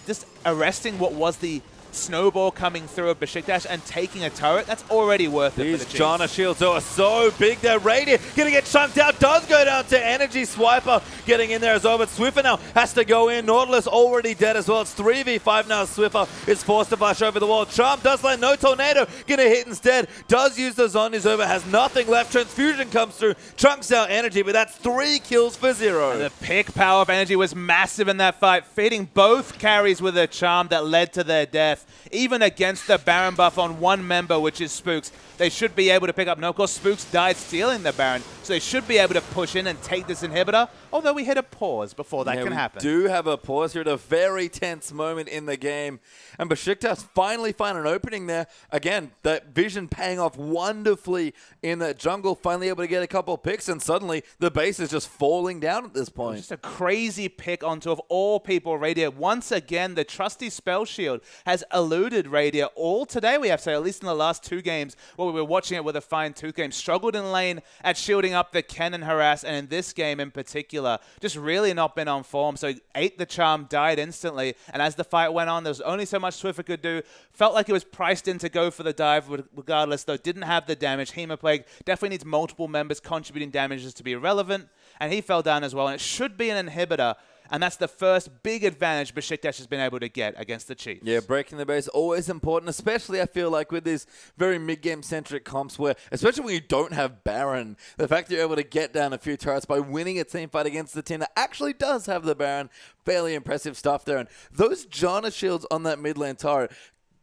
just arresting what was the snowball coming through of Beşiktaş and taking a turret, that's already worth it for the Chiefs. These Janna shields are so big. They're Radiant going to get chunked out. Does go down to Energy. Swiper getting in there as well, but Swiffer now has to go in. Nautilus already dead as well. It's 3v5 now. Swiffer is forced to flash over the wall. Charm does land. No Tornado. Going to hit instead. Does use the Zhonya's over. Has nothing left. Transfusion comes through. Chunks out Energy, but that's 3 kills for 0. And the pick power of Energy was massive in that fight, feeding both carries with a charm that led to their death. Even against the Baron buff on one member, which is Spooks, they should be able to pick up. No, of course, Spooks died stealing the Baron, so they should be able to push in and take this inhibitor, although we hit a pause before that can happen. We do have a pause here at a very tense moment in the game, and Beşiktaş finally find an opening there. Again, that vision paying off wonderfully in the jungle, finally able to get a couple picks, and suddenly the base is just falling down at this point. Just a crazy pick onto, of all people, Radiant. Once again, the trusty Spell Shield has eluded Radiant all today, we have to say, at least in the last 2 games. We were watching it with a fine-tooth game. Struggled in lane at shielding up the Ken and Harass, and in this game in particular, just really not been on form. So ate the charm, died instantly, and as the fight went on, there was only so much Swiffer could do. Felt like it was priced in to go for the dive regardless, though didn't have the damage. Hemoplague definitely needs multiple members contributing damages to be relevant, and he fell down as well, and it should be an inhibitor. And that's the first big advantage Beşiktaş has been able to get against the Chiefs. Yeah, breaking the base, always important, especially I feel like with these very mid-game centric comps where, especially when you don't have Baron, the fact that you're able to get down a few turrets by winning a team fight against the team that actually does have the Baron, fairly impressive stuff there. And those Janna shields on that mid lane turret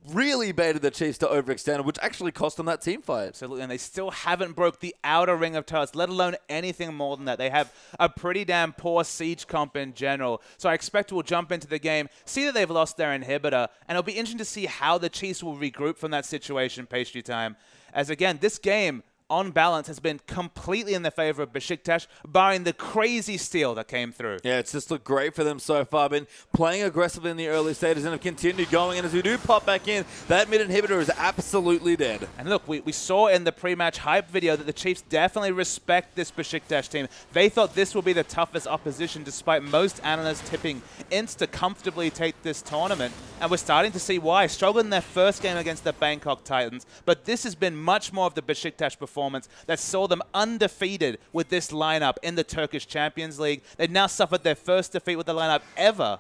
really baited the Chiefs to overextend, which actually cost them that team fight. Absolutely, and they still haven't broke the outer ring of turrets, let alone anything more than that. They have a pretty damn poor siege comp in general. So I expect we'll jump into the game, see that they've lost their inhibitor, and it'll be interesting to see how the Chiefs will regroup from that situation, pastry time. As again, this game, on balance, has been completely in the favor of Beşiktaş, barring the crazy steal that came through. Yeah, it's just looked great for them so far. Been playing aggressively in the early stages and have continued going. And as we do pop back in, that mid inhibitor is absolutely dead. And look, we saw in the pre-match hype video that the Chiefs definitely respect this Beşiktaş team. They thought this will be the toughest opposition, despite most analysts tipping Ints to comfortably take this tournament. And we're starting to see why. Struggled in their first game against the Bangkok Titans, but this has been much more of the Beşiktaş performance that saw them undefeated with this lineup in the Turkish Champions League. They've now suffered their first defeat with the lineup ever,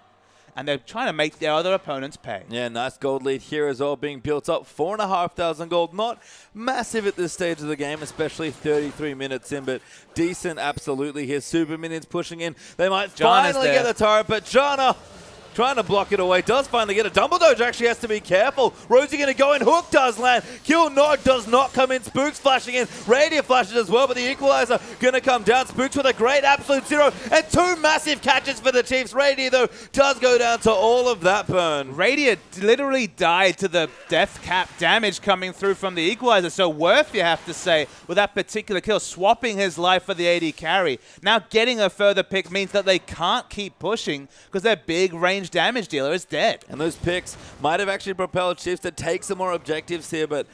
and they're trying to make their other opponents pay. Yeah, nice gold lead here as well, being built up. 4,500 gold. Not massive at this stage of the game, especially 33 minutes in, but decent absolutely here. Super Minions pushing in. They might finally get the turret, but Janna trying to block it away, does finally get it. Dumbledore actually has to be careful. Rosie going to go in. Hook does land. Kill Nog does not come in. Spooks flashing in. Radiant flashes as well, but the equalizer going to come down. Spooks with a great absolute 0 and 2 massive catches for the Chiefs. Radiant, though, does go down to all of that burn. Radiant literally died to the death cap damage coming through from the equalizer. So worth, you have to say, with that particular kill, swapping his life for the AD carry. Now getting a further pick means that they can't keep pushing because their big range damage dealer is dead. And those picks might have actually propelled Chiefs to take some more objectives here, but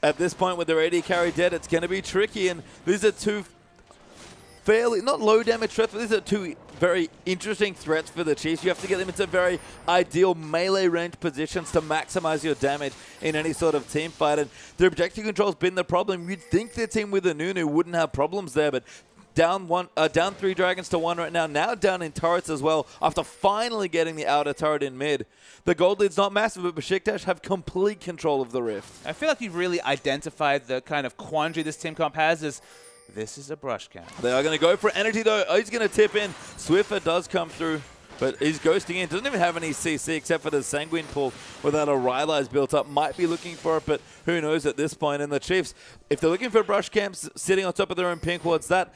at this point with their AD carry dead, it's going to be tricky. And these are 2 fairly, not low damage threats, but these are two very interesting threats for the Chiefs. You have to get them into very ideal melee range positions to maximize your damage in any sort of team fight. And their objective control has been the problem. You'd think their team with a Nunu wouldn't have problems there, but down 3 dragons to 1 right now. Now down in turrets as well after finally getting the outer turret in mid. The gold lead's not massive, but Beşiktaş have complete control of the rift. I feel like you've really identified the kind of quandary this team comp has is this is a brush camp. They are going to go for energy though. Oh, he's going to tip in. Swiffer does come through, but he's ghosting in. Doesn't even have any CC except for the Sanguine pool without a Rylai's built up. Might be looking for it, but who knows at this point. And the Chiefs, if they're looking for brush camps sitting on top of their own pink wards, that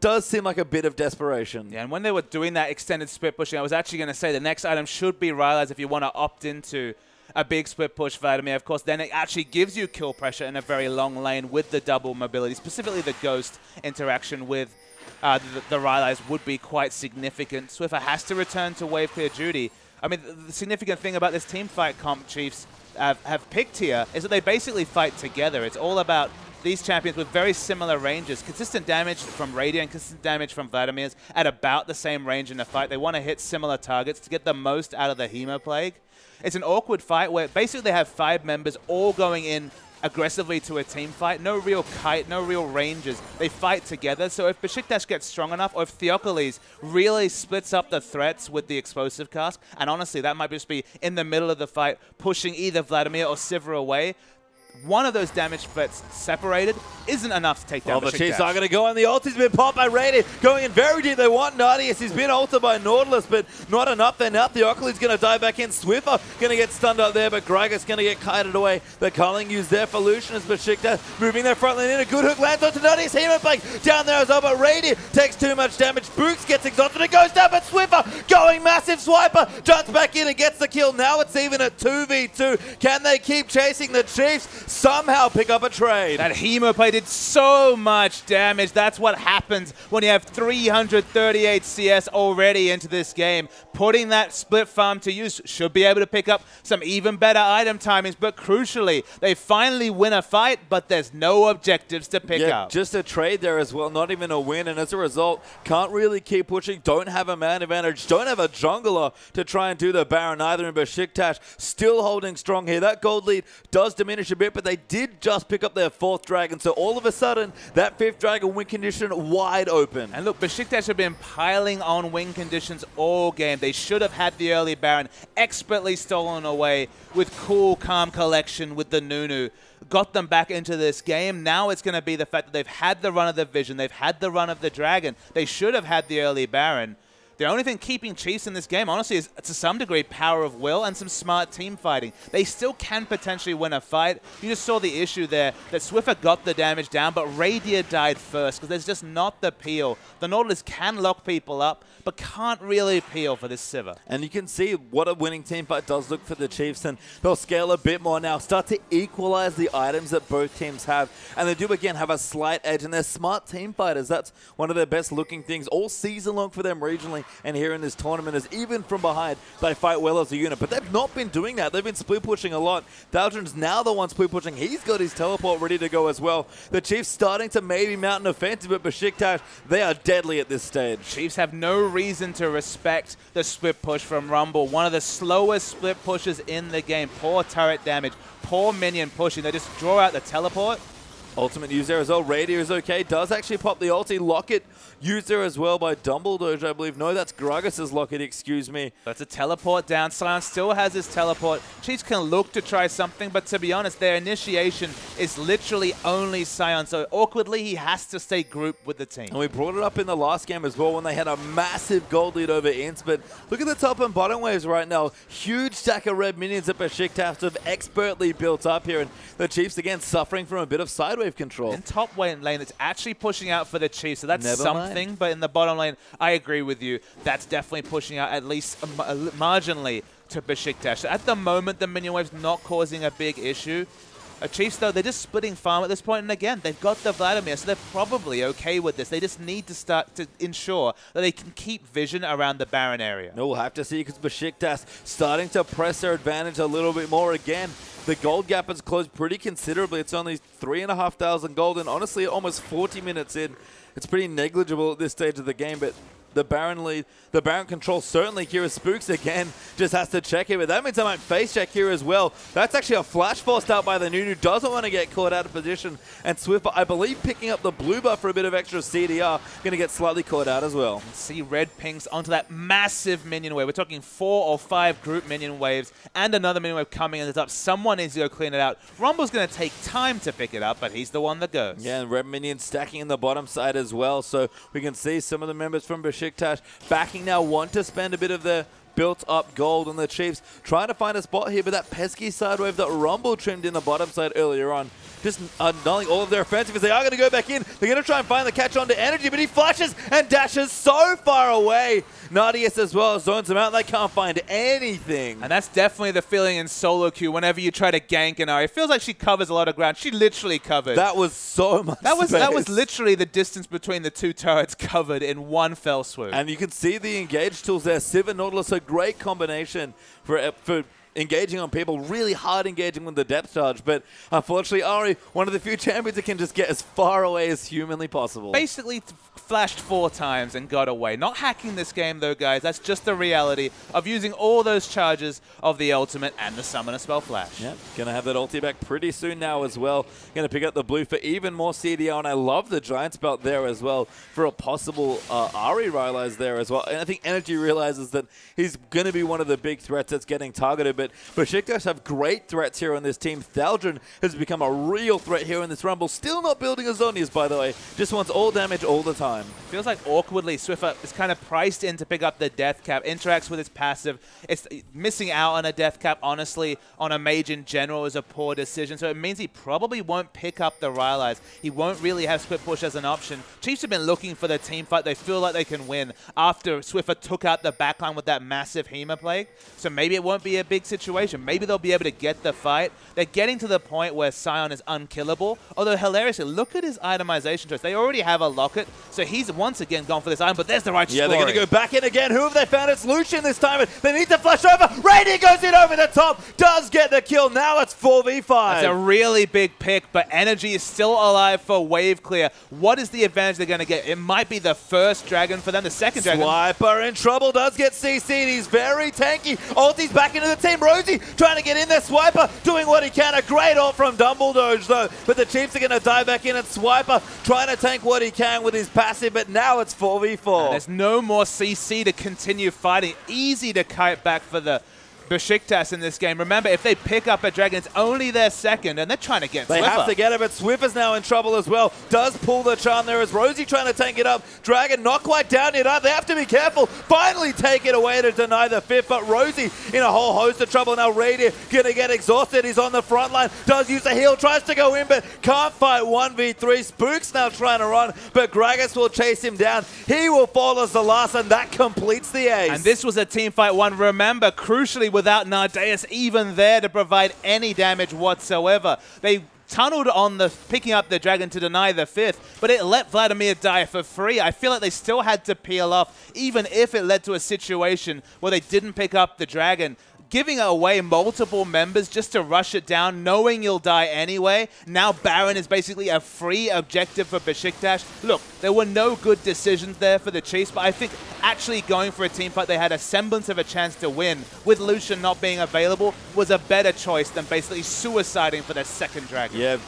does seem like a bit of desperation. Yeah, and when they were doing that extended split pushing, I was actually going to say the next item should be Rylai's if you want to opt into a big split push Vladimir. Of course, then it actually gives you kill pressure in a very long lane with the double mobility. Specifically, the Ghost interaction with the Rylai's would be quite significant. Swiffer has to return to wave clear duty. I mean, the significant thing about this team fight comp Chiefs have picked here is that they basically fight together. It's all about these champions with very similar ranges. Consistent damage from Radiant, consistent damage from Vladimir's at about the same range in the fight. They want to hit similar targets to get the most out of the Hemo Plague. It's an awkward fight where basically they have 5 members all going in aggressively to a team fight. No real kite, no real ranges. They fight together. So if Beşiktaş gets strong enough, or if Theocles really splits up the threats with the explosive cast, and honestly, that might just be in the middle of the fight, pushing either Vladimir or Sivir away, one of those damage threats separated isn't enough to take down the Chiefs are going to go on. The ulti's been popped by Radiant, going in very deep. They want Nardius. He's been ulted by Nautilus, but not enough there. Now Theocles going to dive back in. Swiffer going to get stunned up there, but Gragas going to get kited away. The culling used there for Lucian as Beşiktaş moving their front lane in. A good hook lands onto Nardius. Hemo Plague down there as well, but Radiant takes too much damage. Books gets exhausted. It goes down, but Swiffer going massive swiper. Jumps back in and gets the kill. Now it's even a 2v2. Can they keep chasing the Chiefs? Somehow pick up a trade. That Hemo Play did so much damage. That's what happens when you have 338 CS already into this game. Putting that split farm to use should be able to pick up some even better item timings, but crucially, they finally win a fight, but there's no objectives to pick up. Just a trade there as well, not even a win, and as a result, can't really keep pushing, don't have a man advantage, don't have a jungler to try and do the Baron either, and Beşiktaş still holding strong here. That gold lead does diminish a bit, but they did just pick up their 4th dragon, so all of a sudden, that 5th dragon win condition wide open. And look, Beşiktaş have been piling on win conditions all game. They should have had the early Baron expertly stolen away with cool, calm collection with the Nunu. Got them back into this game. Now it's going to be the fact that they've had the run of the Vision. They've had the run of the Dragon. They should have had the early Baron. The only thing keeping Chiefs in this game, honestly, is to some degree power of will and some smart team fighting. They still can potentially win a fight. You just saw the issue there that Swiffer got the damage down, but Radiant died first because there's just not the peel. The Nautilus can lock people up, but can't really peel for this Sivir. And you can see what a winning team fight does look for the Chiefs, and they'll scale a bit more now, start to equalize the items that both teams have. And they do, again, have a slight edge, and they're smart team fighters. That's one of their best looking things all season long for them regionally. And here in this tournament is even from behind, they fight well as a unit. But they've not been doing that. They've been split pushing a lot. Daldrin's now the one split pushing. He's got his teleport ready to go as well. The Chiefs starting to maybe mount an offensive, but Beşiktaş, they are deadly at this stage. Chiefs have no reason to respect the split push from Rumble. One of the slowest split pushes in the game. Poor turret damage, poor minion pushing. They just draw out the teleport. Ultimate used there as well. Radier is okay. Does actually pop the ulti. Locket used there as well by Dumbledore, I believe. No, that's Gragas' Locket, excuse me. That's a teleport down. Sion still has his teleport. Chiefs can look to try something, but to be honest, their initiation is literally only Sion. So awkwardly, he has to stay grouped with the team. And we brought it up in the last game as well when they had a massive gold lead over Ints. But look at the top and bottom waves right now. Huge stack of red minions that Beşiktaş have expertly built up here. And the Chiefs, again, suffering from a bit of side wave control. In top lane, it's actually pushing out for the Chiefs, so that's something. But in the bottom lane, I agree with you. That's definitely pushing out at least marginally to Beşiktaş. At the moment, the minion wave's not causing a big issue. Chiefs, though, they're just splitting farm at this point, and again, they've got the Vladimir, so they're probably okay with this. They just need to start to ensure that they can keep vision around the Baron area. No, we'll have to see, because Beşiktaş starting to press their advantage a little bit more again. The gold gap has closed pretty considerably. It's only 3,500 gold, and honestly, almost 40 minutes in. it's pretty negligible at this stage of the game, but the Baron lead, the Baron control certainly here as Spooks again just has to check it, but that means I might face check here as well. That's actually a flash forced out by the Nunu, doesn't want to get caught out of position, and Swiffer, I believe, picking up the blue buff for a bit of extra CDR, going to get slightly caught out as well. See red pings onto that massive minion wave. We're talking 4 or 5 group minion waves and another minion wave coming in the top. Someone needs to go clean it out. Rumble's going to take time to pick it up, but he's the one that goes. Yeah, and red minions stacking in the bottom side as well, so we can see some of the members from Beşiktaş backing now want to spend a bit of their built-up gold on the Chiefs, trying to find a spot here, but that pesky side wave that Rumble trimmed in the bottom side earlier on, just annulling all of their offensive as they are going to go back in. They're going to try and find the catch on to Energy, but he flashes and dashes so far away. Nadius as well zones him out. They can't find anything. And that's definitely the feeling in solo queue whenever you try to gank an Ahri. It feels like she covers a lot of ground. She literally covered. That was so much That space. was literally the distance between the two turrets covered in one fell swoop. And you can see the engage tools there. Civ and Nautilus, a great combination for engaging on people, really hard engaging with the depth charge, but unfortunately Ahri, one of the few champions that can just get as far away as humanly possible. Basically flashed 4 times and got away. Not hacking this game though, guys. That's just the reality of using all those charges of the ultimate and the summoner spell flash. Yep, gonna have that ulti back pretty soon now as well. Gonna pick up the blue for even more CDR, and I love the Giant's Belt there as well for a possible Ahri realize there as well. And I think Energy realizes that he's gonna be one of the big threats that's getting targeted, but Beşiktaş have great threats here on this team. Thaldrun has become a real threat here in this Rumble. Still not building a Zonius, by the way. Just wants all damage all the time. Feels like awkwardly Swiffer is kind of priced in to pick up the death cap, interacts with its passive. It's missing out on a death cap, honestly, on a mage in general is a poor decision. So it means he probably won't pick up the Rylai's. He won't really have split push as an option. Chiefs have been looking for the team fight. They feel like they can win after Swiffer took out the backline with that massive Hema Plague. So maybe it won't be a big situation. Maybe they'll be able to get the fight. They're getting to the point where Sion is unkillable. Although hilariously, look at his itemization choice. They already have a locket, so he's once again gone for this item, but there's the righteous glory. They're going to go back in again. Who have they found? It's Lucian this time. They need to flash over. Rainy goes in over the top. Does get the kill. Now it's 4v5. That's a really big pick, but Energy is still alive for wave clear. What is the advantage they're going to get? It might be the first dragon for them, the second dragon. Swiper in trouble. Does get CC'd. He's very tanky. Ulti's back into the team. Rosie trying to get in there. Swiper doing what he can. A great ult from Dumbledore though. But the Chiefs are going to dive back in, and Swiper trying to tank what he can with his passive, but now it's 4v4. And there's no more CC to continue fighting. Easy to kite back for the Beşiktaş in this game. Remember, if they pick up a dragon, it's only their second, and they're trying to get Swiffer. They have to get it, but Swiffer's now in trouble as well. Does pull the charm there as Rosie trying to tank it up. Dragon not quite down yet. They have to be careful. Finally take it away to deny the 5th, but Rosie in a whole host of trouble now. Radiant gonna get exhausted. He's on the front line. Does use the heal, tries to go in, but can't fight 1v3. Spook's now trying to run, but Gragas will chase him down. He will fall as the last, and that completes the ace. And this was a team fight 1. Remember, crucially, without Nardaeus even there to provide any damage whatsoever. They tunneled on the picking up the dragon to deny the 5th, but it let Vladimir die for free. I feel like they still had to peel off, even if it led to a situation where they didn't pick up the dragon. Giving away multiple members just to rush it down, knowing you'll die anyway. Now Baron is basically a free objective for Beşiktaş. Look, there were no good decisions there for the Chiefs, but I think actually going for a team fight they had a semblance of a chance to win, with Lucian not being available, was a better choice than basically suiciding for their second dragon. Yeah,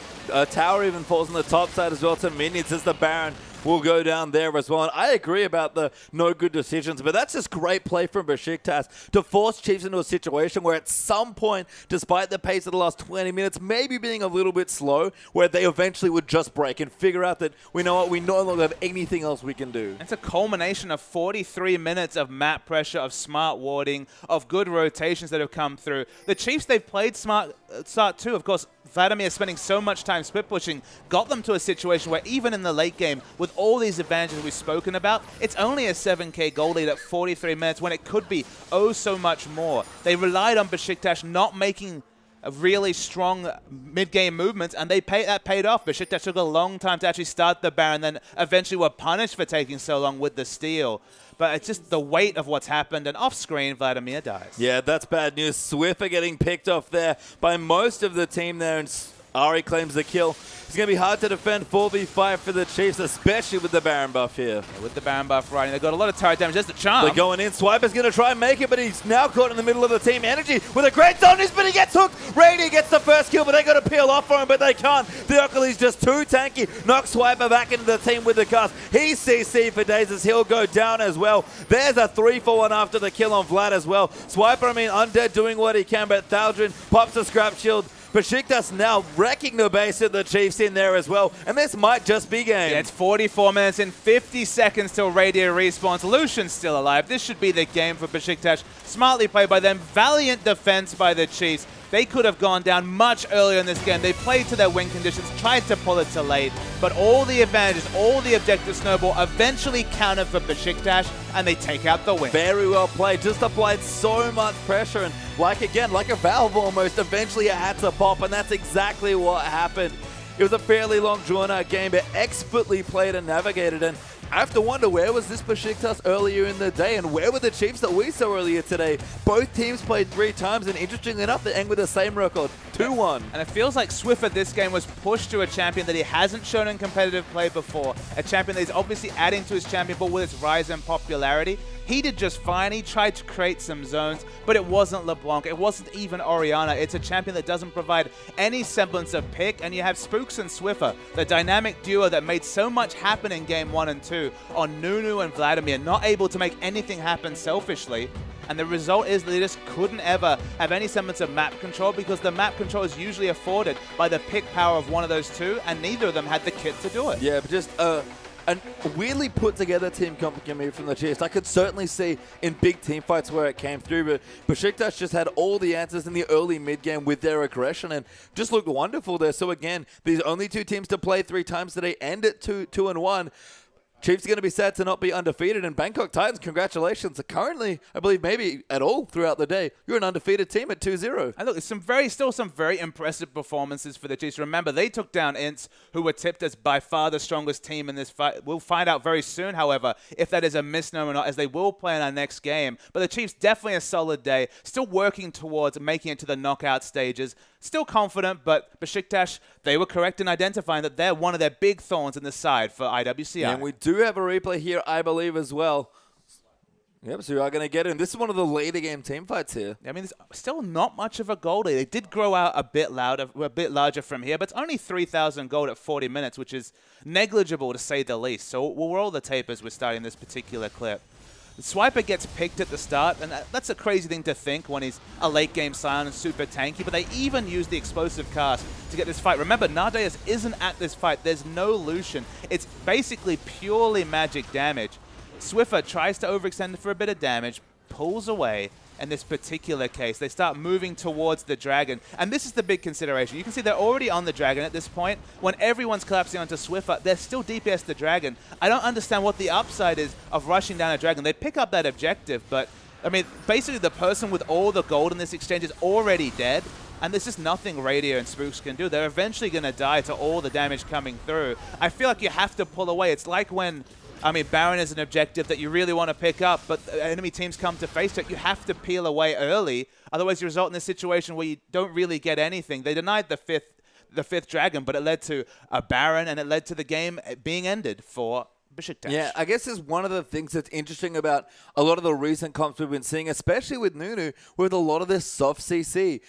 tower even falls on the top side as well to minions as the Baron will go down there as well. And I agree about the no good decisions, but that's just great play from Beşiktaş to force Chiefs into a situation where at some point, despite the pace of the last 20 minutes, maybe being a little bit slow, where they eventually would just break and figure out that, we know what, we no longer have anything else we can do. It's a culmination of 43 minutes of map pressure, of smart warding, of good rotations that have come through. The Chiefs, they've played smart too. Of course, Vladimir spending so much time split pushing got them to a situation where even in the late game, with all these advantages we've spoken about, it's only a 7k goal lead at 43 minutes when it could be oh so much more. They relied on Beşiktaş not making a really strong mid-game movements, and that paid off. Beşiktaş took a long time to actually start the Baron, then eventually were punished for taking so long with the steal. But it's just the weight of what's happened, and off-screen, Vladimir dies. Yeah, that's bad news. Swiffer getting picked off there by most of the team there, and Ari claims the kill. It's going to be hard to defend 4v5 for the Chiefs, especially with the Baron buff here. Yeah, with the Baron buff riding, they've got a lot of turret damage. There's the charm. They're going in. Swiper's going to try and make it, but he's now caught in the middle of the team energy with a great zone, but he gets hooked. Rady gets the first kill, but they got to peel off for him, but they can't. Theocles just too tanky. Knocks Swiper back into the team with the cast. He's CC for days as he'll go down as well. There's a 3-for-1 after the kill on Vlad as well. Swiper, I mean, Undead doing what he can, but Thaldrin pops a scrap shield. Beşiktaş now wrecking the base of the Chiefs in there as well, and this might just be game. Yeah, it's 44 minutes and 50 seconds till Radio respawns. Lucian's still alive. This should be the game for Beşiktaş. Smartly played by them. Valiant defense by the Chiefs. They could have gone down much earlier in this game. They played to their win conditions, tried to pull it to late, but all the advantages, all the objective snowball eventually counted for Beşiktaş, and they take out the win. Very well played. Just applied so much pressure, and like a valve almost, eventually it had to pop, and that's exactly what happened. It was a fairly long drawn-out game, but expertly played and navigated, and I have to wonder, where was this Beşiktaş earlier in the day, and where were the Chiefs that we saw earlier today? Both teams played 3 times, and interestingly enough, they end with the same record, 2-1. And it feels like Swiffer this game was pushed to a champion that he hasn't shown in competitive play before, a champion that he's obviously adding to his champion pool with its rise in popularity. He did just fine. He tried to create some zones, but it wasn't LeBlanc. It wasn't even Orianna. It's a champion that doesn't provide any semblance of pick, and you have Spooks and Swiffer, the dynamic duo that made so much happen in Game 1 and 2 on Nunu and Vladimir, not able to make anything happen selfishly. And the result is they just couldn't ever have any semblance of map control, because the map control is usually afforded by the pick power of one of those two, and neither of them had the kit to do it. Yeah, but just a weirdly put together team comp from the Chiefs. I could certainly see in big team fights where it came through, but Beşiktaş just had all the answers in the early mid game with their aggression and just looked wonderful there. So again, these only 2 teams to play 3 times today, end at 2-1. Chiefs are going to be sad to not be undefeated, and Bangkok Titans, congratulations. Currently, I believe maybe at all throughout the day, you're an undefeated team at 2-0. And look, it's still some very impressive performances for the Chiefs. Remember, they took down Ints, who were tipped as by far the strongest team in this fight. We'll find out very soon, however, if that is a misnomer or not, as they will play in our next game. But the Chiefs, definitely a solid day, still working towards making it to the knockout stages. Still confident, but Beşiktaş, they were correct in identifying that they're one of their big thorns in the side for IWCI. And we do have a replay here, I believe, as well. Yep, so we are going to get in. This is one of the later game team fights here. I mean, there's still not much of a gold lead. They did grow out a bit larger from here, but it's only 3,000 gold at 40 minutes, which is negligible to say the least. So we'll roll the tape as we're starting this particular clip. The Swiper gets picked at the start, and that's a crazy thing to think when he's a late-game Scion and super tanky, but they even use the explosive cast to get this fight. Remember, Nardeus isn't at this fight. There's no Lucian. It's basically purely magic damage. Swiffer tries to overextend for a bit of damage, pulls away. In this particular case, they start moving towards the dragon, and this is the big consideration. You can see they're already on the dragon at this point. When everyone's collapsing onto Swiffer, they're still DPS the dragon. I don't understand what the upside is of rushing down a dragon. They pick up that objective, but I mean, basically the person with all the gold in this exchange is already dead, and there's just nothing Radio and Spooks can do. They're eventually going to die to all the damage coming through. I feel like you have to pull away. It's like when, I mean, Baron is an objective that you really want to pick up, but enemy teams come to face it. You have to peel away early. Otherwise, you result in a situation where you don't really get anything. They denied the fifth dragon, but it led to a Baron, and it led to the game being ended for Beşiktaş. Yeah, I guess is one of the things that's interesting about a lot of the recent comps we've been seeing, especially with Nunu, with a lot of this soft CC.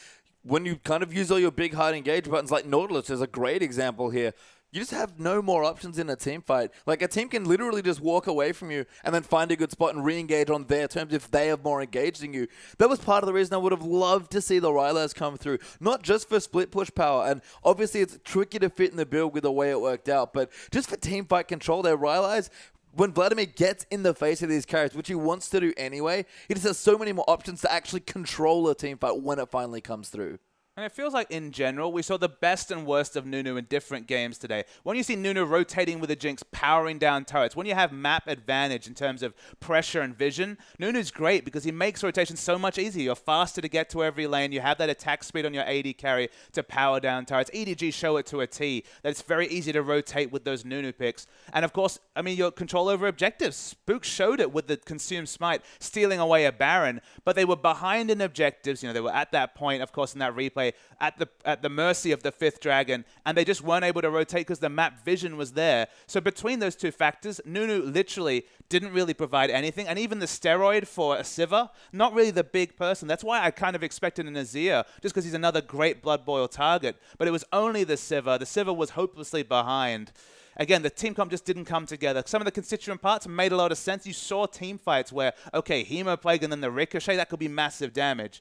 When you kind of use all your big hard engage buttons, like Nautilus is a great example here. You just have no more options in a team fight. Like, a team can literally just walk away from you and then find a good spot and re-engage on their terms if they have more engaged than you. That was part of the reason I would have loved to see the Rylai's come through. Not just for split push power, and obviously it's tricky to fit in the build with the way it worked out, but just for team fight control, their Rylai's, when Vladimir gets in the face of these characters, which he wants to do anyway, he just has so many more options to actually control a team fight when it finally comes through. And it feels like, in general, we saw the best and worst of Nunu in different games today. When you see Nunu rotating with a Jinx, powering down turrets, when you have map advantage in terms of pressure and vision, Nunu's great because he makes rotation so much easier. You're faster to get to every lane. You have that attack speed on your AD carry to power down turrets. EDG show it to a T, that it's very easy to rotate with those Nunu picks. And, of course, I mean, your control over objectives. Spook showed it with the Consume Smite, stealing away a Baron, but they were behind in objectives. You know, they were at that point, of course, in that replay. way at the mercy of the 5th dragon, and they just weren't able to rotate because the map vision was there. So between those two factors, Nunu literally didn't really provide anything, and even the steroid for a Sivir, not really the big person. That's why I kind of expected an Azir, just because he's another great Blood Boil target, but it was only the Sivir. The Sivir was hopelessly behind. Again, the team comp just didn't come together. Some of the constituent parts made a lot of sense. You saw team fights where, okay, Hemoplague and then the Ricochet, that could be massive damage.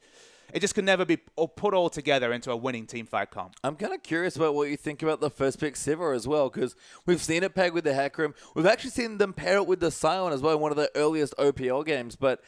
It just could never be put all together into a winning team fight comp. I'm kind of curious about what you think about the first pick Sivir as well, because we've seen it peg with the Hecarim. We've actually seen them pair it with the Scion as well in one of the earliest OPL games. But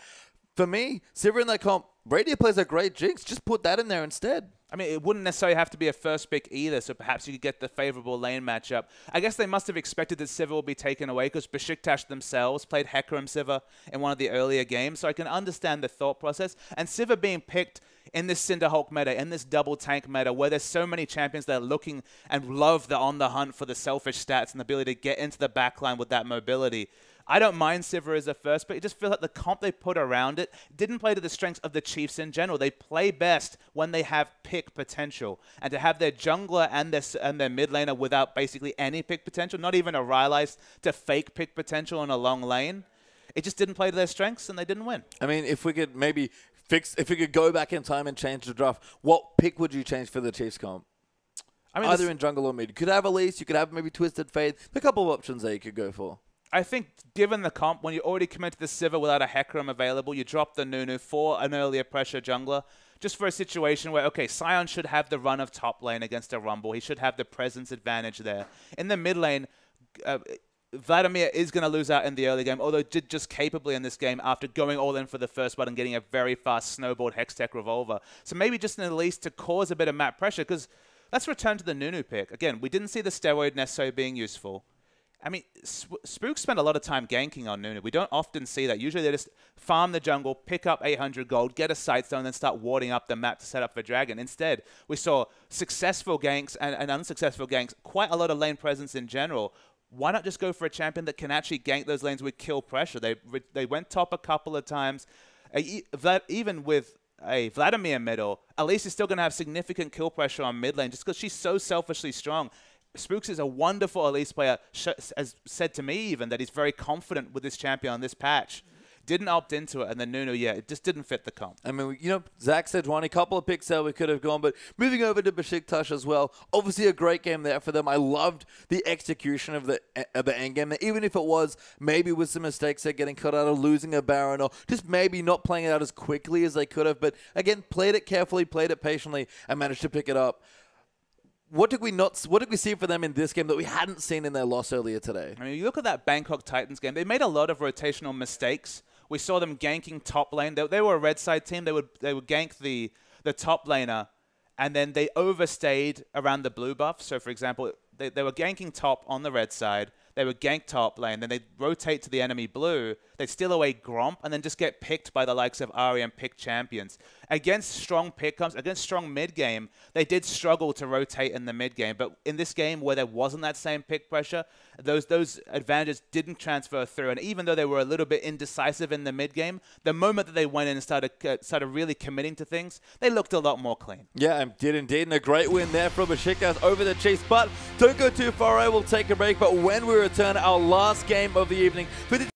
for me, Sivir in that comp, Radiant plays a great Jinx. Just put that in there instead. I mean, it wouldn't necessarily have to be a first pick either, so perhaps you could get the favorable lane matchup. I guess they must have expected that Sivir will be taken away because Beşiktaş themselves played Hecarim Sivir in one of the earlier games, so I can understand the thought process. And Sivir being picked in this Cinderhulk meta, in this double tank meta, where there's so many champions that are looking and love the on the hunt for the selfish stats and the ability to get into the backline with that mobility. I don't mind Sivir as a first, but it just feels like the comp they put around it didn't play to the strengths of the Chiefs in general. They play best when they have pick potential. And to have their jungler and their mid laner without basically any pick potential, not even a Rylai's to fake pick potential in a long lane, it just didn't play to their strengths and they didn't win. I mean, if we could maybe if we could go back in time and change the draft, what pick would you change for the Chiefs comp? I mean, either in jungle or mid. You could have Elise, you could have maybe Twisted Fate. A couple of options there you could go for. I think given the comp, when you already commit to the Sivir without a Hecarim available, you drop the Nunu for an earlier pressure jungler, just for a situation where, okay, Scion should have the run of top lane against a Rumble. He should have the presence advantage there. In the mid lane, Vladimir is going to lose out in the early game, although did just capably in this game after going all in for the first blood and getting a very fast snowboard Hextech Revolver. So maybe just at least to cause a bit of map pressure, because let's return to the Nunu pick. Again, we didn't see the steroid necessarily being useful. I mean, Spooks spend a lot of time ganking on Nunu. We don't often see that. Usually they just farm the jungle, pick up 800 gold, get a Sightstone, and then start warding up the map to set up for Dragon. Instead, we saw successful ganks and unsuccessful ganks, quite a lot of lane presence in general. Why not just go for a champion that can actually gank those lanes with kill pressure? They went top a couple of times. Even with a Vladimir middle, Elise is still going to have significant kill pressure on mid lane just because she's so selfishly strong. Spooks is a wonderful Elise player, has said to me even that he's very confident with this champion on this patch. Didn't opt into it, and then Nunu, yeah, it just didn't fit the comp. I mean, you know, Zach said one, a couple of picks there we could have gone, but moving over to Beşiktaş as well, obviously a great game there for them. I loved the execution of the end game, even if it was maybe with some mistakes there, getting cut out of losing a Baron, or just maybe not playing it out as quickly as they could have, but again, played it carefully, played it patiently, and managed to pick it up. What did we see for them in this game that we hadn't seen in their loss earlier today? I mean, you look at that Bangkok Titans game, they made a lot of rotational mistakes. We saw them ganking top lane. They were a red side team. They would gank the top laner, and then they overstayed around the blue buff. So, for example, they were ganking top on the red side. They would gank top lane. Then they'd rotate to the enemy blue. They'd steal away Gromp and then just get picked by the likes of Ahri and pick champions. Against strong pick comps, against strong mid-game, they did struggle to rotate in the mid-game. But in this game where there wasn't that same pick pressure, those advantages didn't transfer through. And even though they were a little bit indecisive in the mid-game, the moment that they went in and started really committing to things, they looked a lot more clean. Yeah, and did indeed. And a great win there from Beşiktaş over the Chiefs. But don't go too far away. We'll take a break. But when we return, our last game of the evening for the